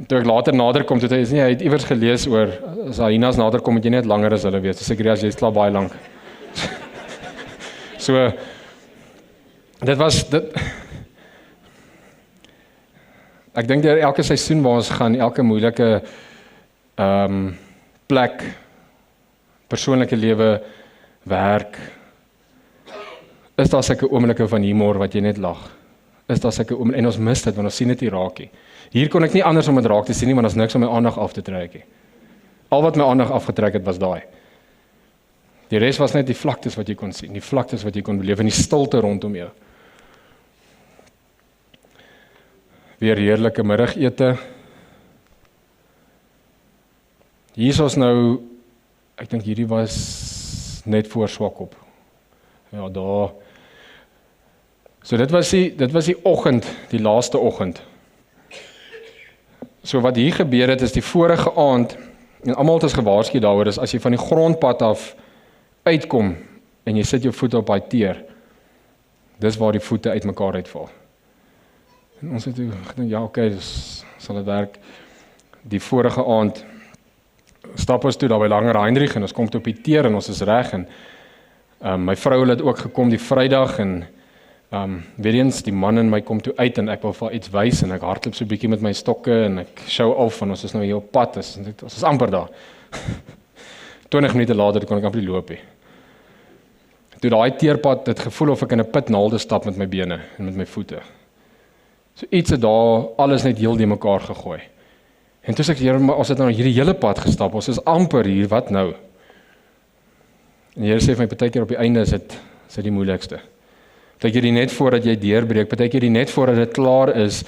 Speaker 1: toe ek later nader kom, toe hy het iewers gelees oor, as hyenas nader kom, moet jy net langer as hulle wees. So ek Rias, jy is klaar baie lank. So, ek dink dat elke seisoen waar ons gaan, elke moeilike plek, persoonlike lewe, werk, is daar sulke oomblikke van humor wat jy net lag. Is daar sulke oomblikke, en ons mis dit, want ons sien dit nie raak nie. Hier kon ek nie anders om dit raak te sien nie, want ons niks om my aandag af te trek nie. Al wat my aandag afgetrek het, was daai. Die res was net die vlaktes wat jy kon sien, die vlaktes wat jy kon beleef, en die stilte rondom jou. Weer heerlike middagete. Hier is ons nou, ek dink hierdie was net voor Swakop. Ja, daar. So dit was die oggend, die laaste oggend. So wat hier gebeur het is die vorige aand, en almal het ons gewaarsku daaroor, is as jy van die grondpad af uitkom, en jy sit jou voete op daai teer, dis waar die voete uitmekaar uitval. En ons het gedink, ja oké, dus sal dit werk. Die vorige aand stap ons toe daar by Langer Heinrich en ons kom toe op die teer en ons is reg en my vrou het ook gekom die Vrydag en weer eens die man in my kom toe uit en ek wil vir haar iets wys en ek hardloop so 'n bietjie met my stokke en ek show off en ons is nou hier op pad, ons is amper daar. 20 minute later kon ek amper loop nie. Toe daai teerpad het gevoel of ek in 'n pitnaalde stap met my bene en met my voete. So iets het daar alles net heel die mekaar gegooi. En toe sê ek, Here, maar ons het nou hierdie hele pad gestap, ons is amper hier, wat nou? En die Here sê vir my, partykeer op die einde is dit die moeilikste. Partykeer die net voordat jy deurbreek, partykeer die net voordat dit klaar is,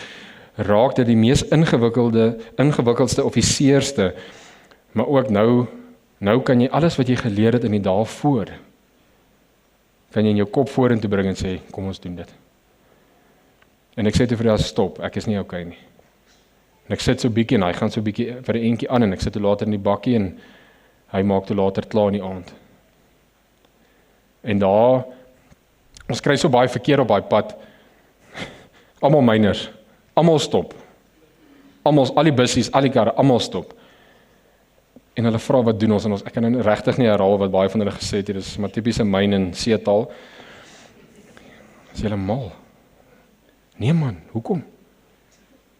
Speaker 1: raak dit die mees ingewikkeldste of die seerste, maar ook nou kan jy alles wat jy geleer het in die dae voor, kan jy in jou kop vorentoe bring en sê, kom ons doen dit. En ek sê toe vir jou, stop, ek is nie okay nie. En ek sit so bietjie en hy gaan so bietjie vir 'n entjie aan en ek sit toe later in die bakkie en hy maak toe later klaar in die aand. En daar, ons kry so baie verkeer op daai pad, almal myners, almal stop, al die bussies, al die karre, almal stop. En hulle vra wat doen ons, en ek kan regtig nie herhaal wat baie van hulle gesê het, dit is maar tipiese myn en seetaal. Is julle mal? Nee man, hoekom?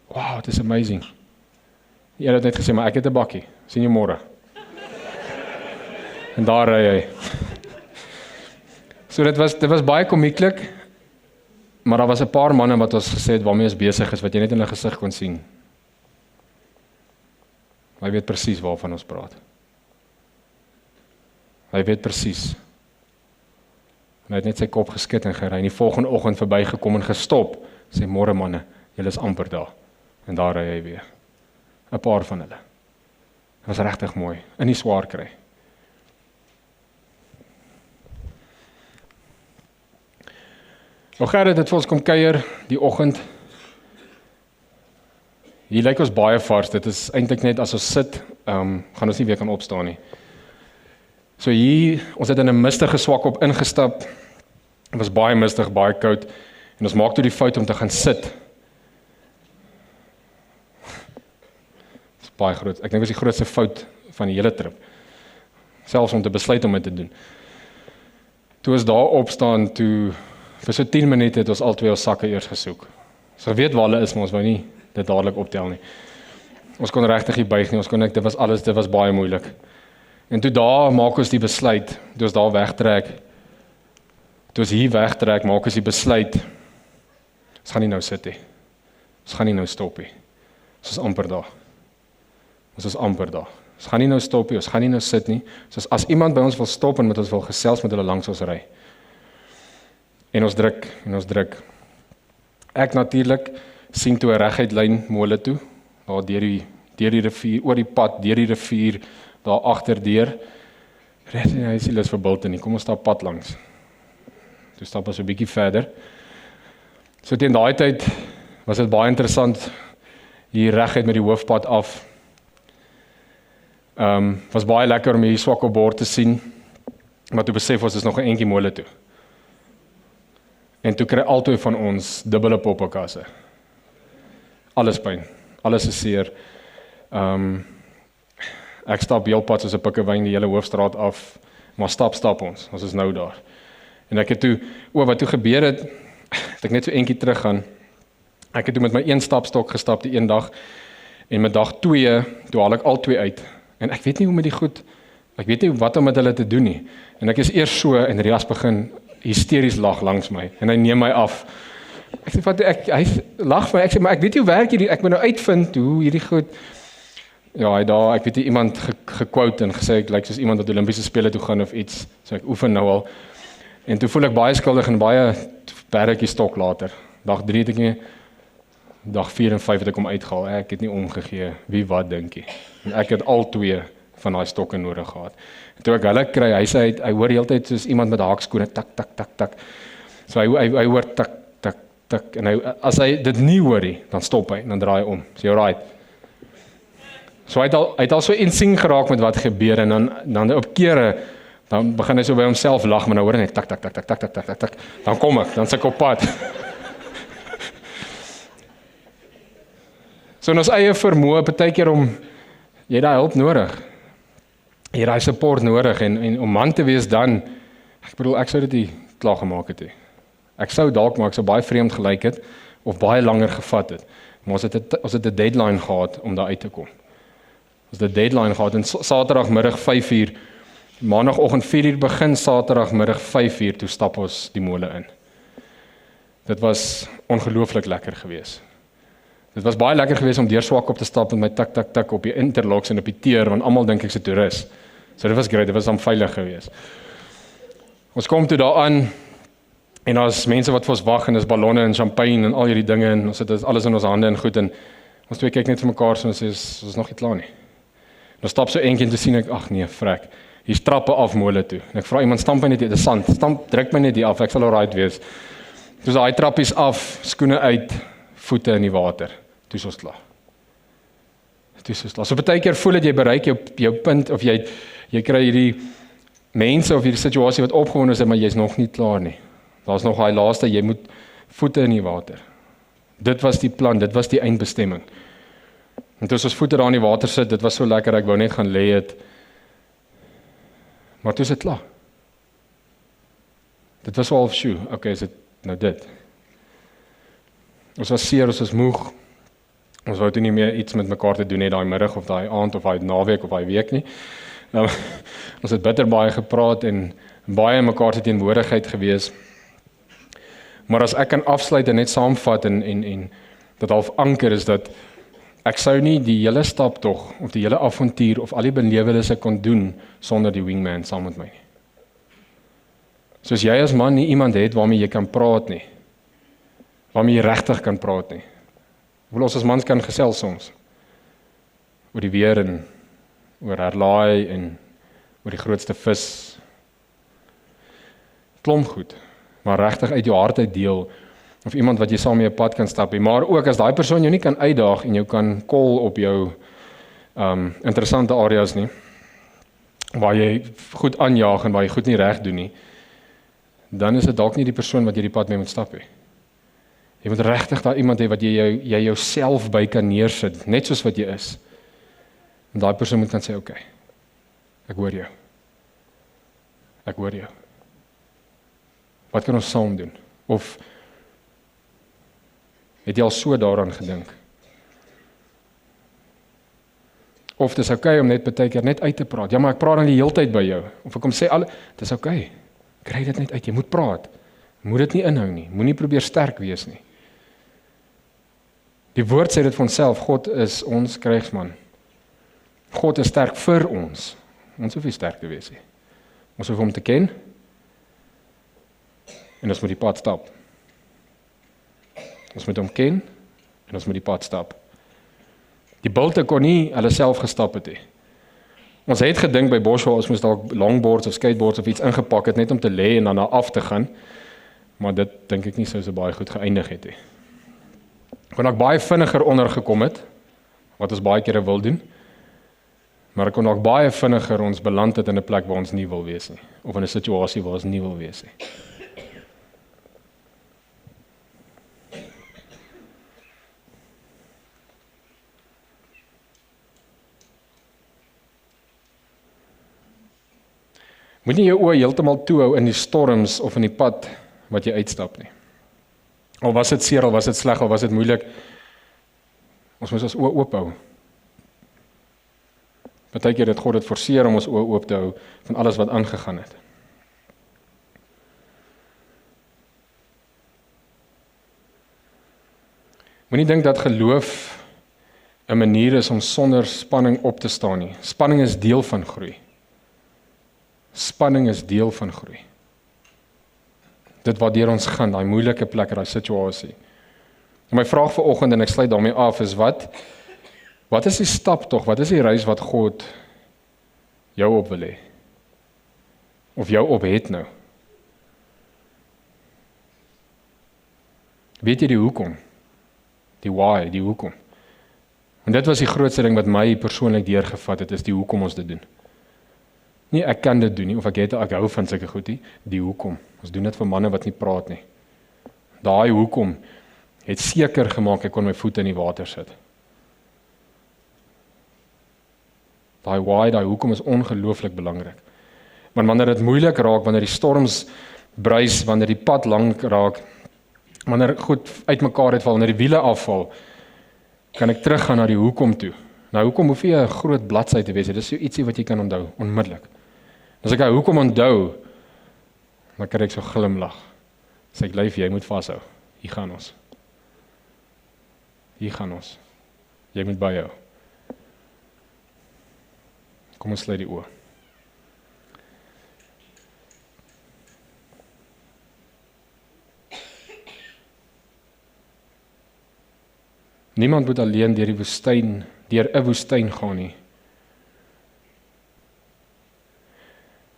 Speaker 1: Wow, it is amazing. Jy het net gesê, maar ek het 'n bakkie, sien jy môre. En daar ry hy. So dit was baie komieklik, maar daar was 'n paar manne wat ons gesê het waarmee ons besig is, wat jy net in hulle gesig kon sien. Hy weet presies waarvan ons praat. Hy weet presies. En hy het net sy kop geskit en gery, en die volgende oggend verbygekom en gestop, sê môre manne, julle is amper daar. En daar ry hy weer. 'n Paar van hulle. Dit was regtig mooi, in die swaar kry. Gerrit het vir ons kom kuier die oggend. Hier lyk ons baie vars, dit is eintlik net as ons sit, gaan ons nie weer kan opstaan nie. So hier, ons het in 'n mistige swak op ingestap, het was baie mistig, baie koud, en ons maak toe die fout om te gaan sit. Dit is baie groot, ek dink dit was die grootste fout van die hele trip, selfs om te besluit om dit te doen. Toe ons daar opstaan, vir so 10 minute het ons al twee ons sakke eers gesoek. So weet waar hulle is, maar ons wou nie dit dadelik optel nie. Ons kon regtig nie buig nie, dit was baie moeilik. En toe daar maak ons die besluit, toe ons daar wegtrek, toe ons hier wegtrek, maak ons die besluit, ons gaan nie nou sit nie, ons gaan nie nou stop nie, ons is amper daar, ons gaan nie nou stop nie, ons gaan nie nou sit nie, soos as iemand by ons wil stop en met ons wil gesels, met hulle langs ons ry. En ons druk. Ek natuurlik sien toe 'n reguit lyn mole toe, daar deur die rivier, oor die pad, deur die rivier, daar agterdeur. Hy is nie lus vir Bulten nie, kom ons stap pad langs. Toe stap ons 'n bietjie verder. So teen daai tyd was dit baie interessant, hier reguit met die hoofpad af. Was baie lekker om hier swak op bord te sien, maar toe besef ons is nog 'n entjie mole toe. En toe kry albei van ons dubbele poppekasse. Alles pyn, alles is seer. Ek stap heelpad soos 'n pikkewyn die hele hoofstraat af, maar stap ons is nou daar. En ek het toe, wat toe gebeur het, het ek net so eentjie terug gaan. Ek het toe met my 1 stapstok gestap die een dag, en met dag 2, toe haal ek al 2 uit. En ek weet nie hoe met die goed, ek weet nie wat om met hulle te doen nie. En ek is eers so, en Rias begin hysteries lag langs my, en hy neem my af. Ek sê, hy lag vir my, ek sê, maar ek weet nie hoe werk hierdie, ek moet nou uitvind hoe hierdie goed. Ja, ek weet nie, iemand gequote en gesê, ek lyk soos iemand wat Olympiese spele toe gaan of iets, so ek oefen nou al. En toe voel ek baie skuldig en baie bergetjie stok later. Dag 3 het ek nie, dag 4 en 5 het ek hom uitgehaal, ek het nie omgegee, wie wat dink jy. En ek het al 2 van daai stokke nodig gehad. En toe ek hulle kry, hy sê, hy hoor heeltyd soos iemand met haakskoene, tak, tak, tak, tak. So hy hoor tak, tak, tak, en as hy dit nie hoor nie, dan stop hy, en dan draai hy om, sê, alright. So hy het al so insing geraak met wat gebeur, en dan op kere, dan begin hy so by homself lag, maar nou hoor hy net, tak, tak, tak, tak, tak, tak, tak, tak, dan kom ek, dan sit ek op pad. So in ons eie vermoë, partykeer jy het daai hulp nodig, jy het daai support nodig, en om man te wees dan, ek bedoel, ek sou dit nie klaar gemaak het nie. Ek sou dalk, maar ek sou baie vreemd gelyk het, of baie langer gevat het, maar ons het 'n deadline gehad om daar uit te kom. Ons het 'n deadline gehad, en Saterdagmiddag 5:00, Maandagoggend 4:00 begin, Saterdagmiddag 5:00, toe stap ons die mole in. Dit was ongelooflik lekker geweest. Dit was baie lekker geweest om deur Swakop te stap met my tik op die interlocks en op die teer, want almal dink ek's 'n toerist. So dit was great, dit was dan veilig geweest. Ons kom toe daaraan en daar's mense wat vir ons wag en dis ballonne en champagne en al hierdie dinge en ons het alles in ons hande en goed en ons twee kyk net vir mekaar so en sê ons is nog nie klaar nie. Dan stap so eentjie en toe sien ek, ag nee, frek. Hier's trappe af mole toe. En ek vra iemand stamp my net hier, dis sand. Druk my net hier af, ek sal alright wees. Dis daai trappies af, skoene uit, voete in die water. Toe is ons klaar. So baie keer voel dat jy bereik jou punt of jy kry hierdie mense of hierdie situasie wat opgewonde is, maar jy's nog nie klaar nie. Daar's nog daai laaste, jy moet voete in die water. Dit was die plan, dit was die eindbestemming. En toe ons voete daar in die water sit, dit was so lekker, ek wou net gaan lê het. Maar toe is dit klaar. Dit was so half sjoe, okay, is dit nou dit. Ons was seer, ons was moeg. Ons wou toe nie meer iets met mekaar te doen hê daai middag of daai aand of daai naweek of daai week nie. Ons het bitter baie gepraat en baie in mekaar se teenwoordigheid gewees. Maar as ek kan afsluit en net saamvat en dat half anker is dat ek sou nie die hele staptog of die hele avontuur of al die belewennisse kon doen sonder die wingman saam met my nie. Soos jy as man nie iemand het waarmee jy kan praat nie. Waarmee jy regtig kan praat nie. Ons as mans kan gesels soms oor die weer en oor herlaai en oor die grootste vis. Klomp goed, maar regtig uit jou hart uit deel of iemand wat jy saam mee 'n pad kan stap, maar ook as daai persoon jou nie kan uitdaag en jou kan call op jou interessante areas nie, waar jy goed aanjaag en waar jy goed nie reg doen nie, dan is dit dalk nie die persoon wat jy die pad mee moet stap nie. Jy moet regtig daar iemand hê wat jy jouself by kan neersit, net soos wat jy is. En daai persoon moet kan sê, okay, ek hoor jou. Ek hoor jou. Wat kan ons saam doen? Of het jy al so daaraan gedink? Of dis okay om net baie keer net uit te praat. Ja, maar ek praat dan die hele tyd by jou. Of ek kom sê, dis okay. Kry dit net uit, jy moet praat. Moet dit nie inhou nie. Moenie probeer sterk wees nie. Die woord sê dit vir onsself, God is ons krygsman. God is sterk vir ons. Ons hoef nie sterk te wees nie. Ons hoef hom te ken en ons moet die pad stap. Ons moet hom ken en ons moet die pad stap. Die bulte kon nie hulle self gestap het nie. Ons het gedink by Boswell, ons moes dalk longboards of skateboards of iets ingepak het net om te lê en dan na af te gaan. Maar dit dink ek nie sou so baie goed geëindig het nie. Kon ek baie vinniger ondergekom het, wat ons baie kere wil doen, maar ek kon ook baie vinniger ons beland het in 'n plek waar ons nie wil wees nie, of in 'n situasie waar ons nie wil wees nie. Moet nie jou oë heeltemal toehou in die storms of in die pad wat jy uitstap nie. Al was dit seer, al was dit sleg, al was dit moeilik, ons moet ons oë oop hou. Partykeer het God dit forceer om ons oë oop te hou van alles wat aangegaan het. Moenie dink dat geloof 'n manier is om sonder spanning op te staan nie. Spanning is deel van groei. Spanning is deel van groei. Dit waardeur ons gaan, daai moeilike plek, daai situasie. En my vraag vir oggend, en ek sluit daarmee af, is wat is die stap tog? Wat is die reis wat God jou op wil hê? Of jou op het nou? Weet jy die hoekom? Die why, die hoekom. En dit was die grootste ding wat my persoonlik deurgevat het, is die hoekom ons dit doen. Nie ek kan dit doen nie, of ek hou van sulke goed nie, die hoekom. Ons doen dit vir manne wat nie praat nie. Daai hoekom het seker gemaak ek kon my voete in die water sit. Daai why, daai hoekom is ongelooflik belangrik. Want wanneer dit moeilik raak, wanneer die storms bruis, wanneer die pad lank raak, wanneer goed uitmekaar uitval, wanneer die wiele afval, kan ek teruggaan na die hoekom toe. Nou, hoekom hoef nie 'n groot bladsy te wees, dit is so ietsie wat jy kan onthou, onmiddellik. As ek hoekom onthou, dan kan ek so glimlag. Sê ek, lyf, jy moet vashou, hier gaan ons. Hier gaan ons. Jy moet byhou. Kom ons sluit die oë. Niemand moet alleen deur 'n woestyn gaan nie.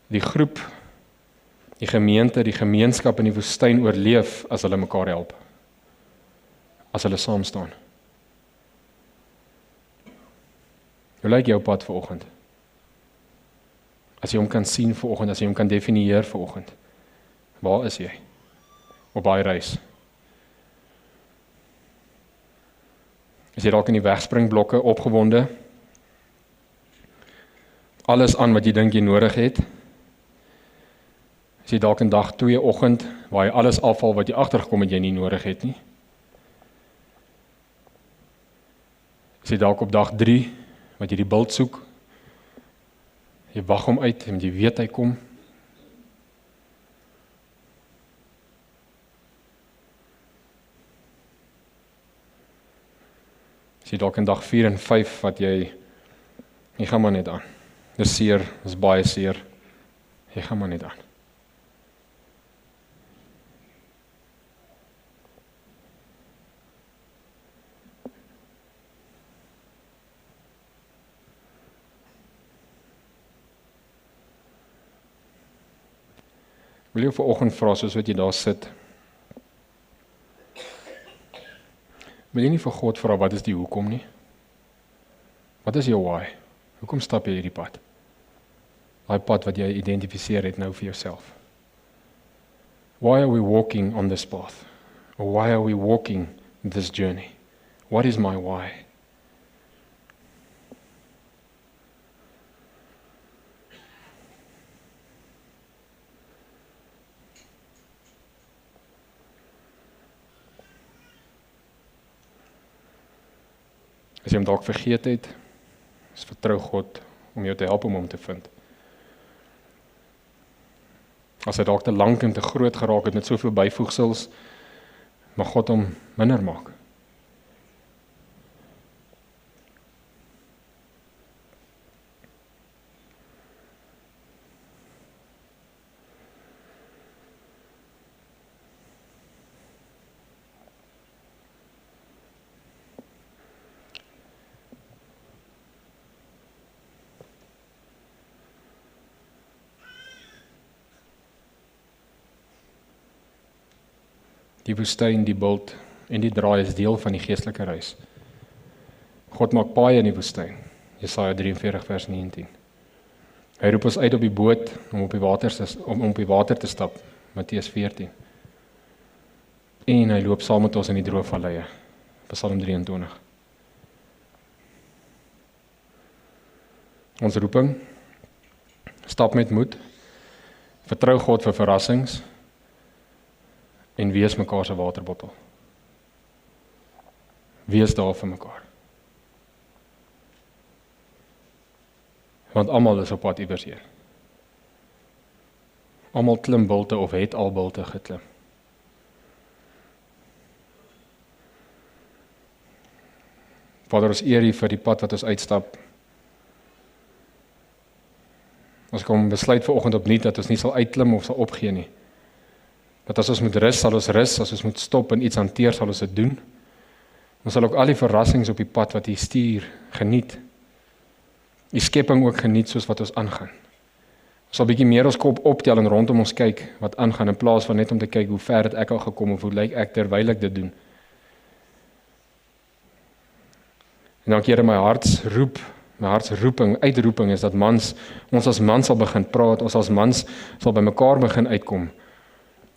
Speaker 1: Die groep, die gemeente, die gemeenskap in die woestyn oorleef as hulle mekaar help. As hulle saam staan. Hoe lyk jou pad vanoggend? As jy hom kan sien vanoggend, as jy hom kan definieer vanoggend. Waar is jy? Op daai reis? Is jy dalk in die wegspringblokke opgewonde? Alles aan wat jy dink jy nodig het? Is jy dalk in dag 2 oggend waar jy alles afval wat jy agtergekom het jy nie nodig het nie? Is jy dalk op dag 3 wat jy die bult soek? Jy wag hom uit en jy weet hy kom. Is jy dalk in dag 4 en 5 wat jy gaan maar net aan. Dis seer, dis baie seer. Jy gaan maar net aan. Wil jy vanoggend vra soos wat jy daar sit? Wil jy nie vir God vra wat is die hoekom nie? Wat is jou why? Hoekom stap jy hierdie pad? Daai pad wat jy identifiseer het nou vir jouself. Why are we walking on this path? Or why are we walking this journey? What is my why? As jy hom dalk vergeet het, vertrou God om jou te help om hom te vind. As hy dalk te lank en te groot geraak het met soveel byvoegsels, mag God hom minder maak. Die woestyn, die bult en die draai is deel van die geestelike reis. God maak paaie in die woestyn. Jesaja 43 vers 19. Hy roep ons uit op die boot om op die water te stap. Matteus 14. En hy loop saam met ons in die droë valleie. Psalm 23. Ons roeping, stap met moed, vertrou God vir verrassings, en wees mekaar se waterbottel. Wees daar vir mekaar. Want almal is op pad iewers heen. Almal klim bulte of het al bulte geklim. Vader, ons eer U vir die pad wat ons uitstap. Ons kom besluit vanoggend opnuut dat ons nie sal uitklim of sal opgee nie. Dat as ons moet rus, sal ons rus, as ons moet stop en iets hanteer, sal ons dit doen. Ons sal ook al die verrassings op die pad wat U stuur, geniet. Die skepping ook geniet soos wat ons aangaan. Ons sal bietjie meer ons kop optel en rondom ons kyk wat aangaan, in plaas van net om te kyk hoe ver het ek al gekom of hoe lyk ek terwyl ek dit doen. En dan Here, my hartsroeping, uitroeping is dat ons as mans sal begin praat, ons as mans sal by mekaar begin uitkom.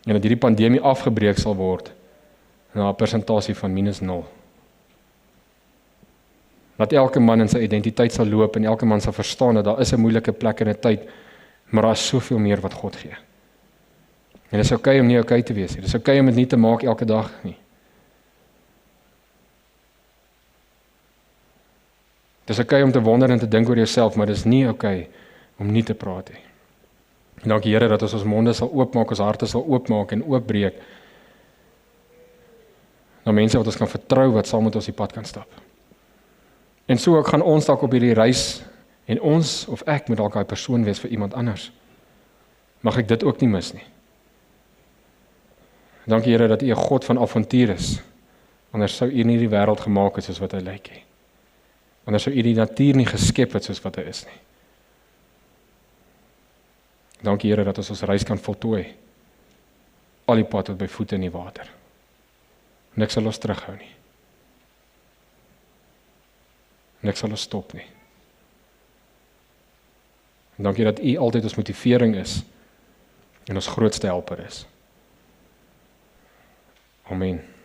Speaker 1: En dat hierdie pandemie afgebreek sal word na 'n persentasie van -0. Dat elke man in sy identiteit sal loop en elke man sal verstaan dat daar is 'n moeilike plek in 'n tyd, maar daar is soveel meer wat God gee. En dit is okay om nie okay te wees nie. Dit is okay om dit nie te maak elke dag nie. Dit is okay om te wonder en te dink oor jouself, maar dit is nie okay om nie te praat nie. En dankie Here dat ons monde sal oopmaak, ons harte sal oopmaak en oopbreek na mense wat ons kan vertrou, wat saam met ons die pad kan stap. En so ook gaan ons dalk op hierdie reis, en ons, of ek, moet dalk daai persoon wees vir iemand anders. Mag ek dit ook nie mis nie. Dankie Here dat U 'n God van avontuur is. Anders sou U nie die wêreld gemaak het soos wat hy lyk nie. Anders sou U die natuur nie geskep het soos wat hy is nie. Dankie Here dat ons reis kan voltooi. Al die pad tot by voete in die water. Niks sal ons terughou nie. Niks sal ons stop nie. En dankie dat U altyd ons motivering is en ons grootste helper is. Amen.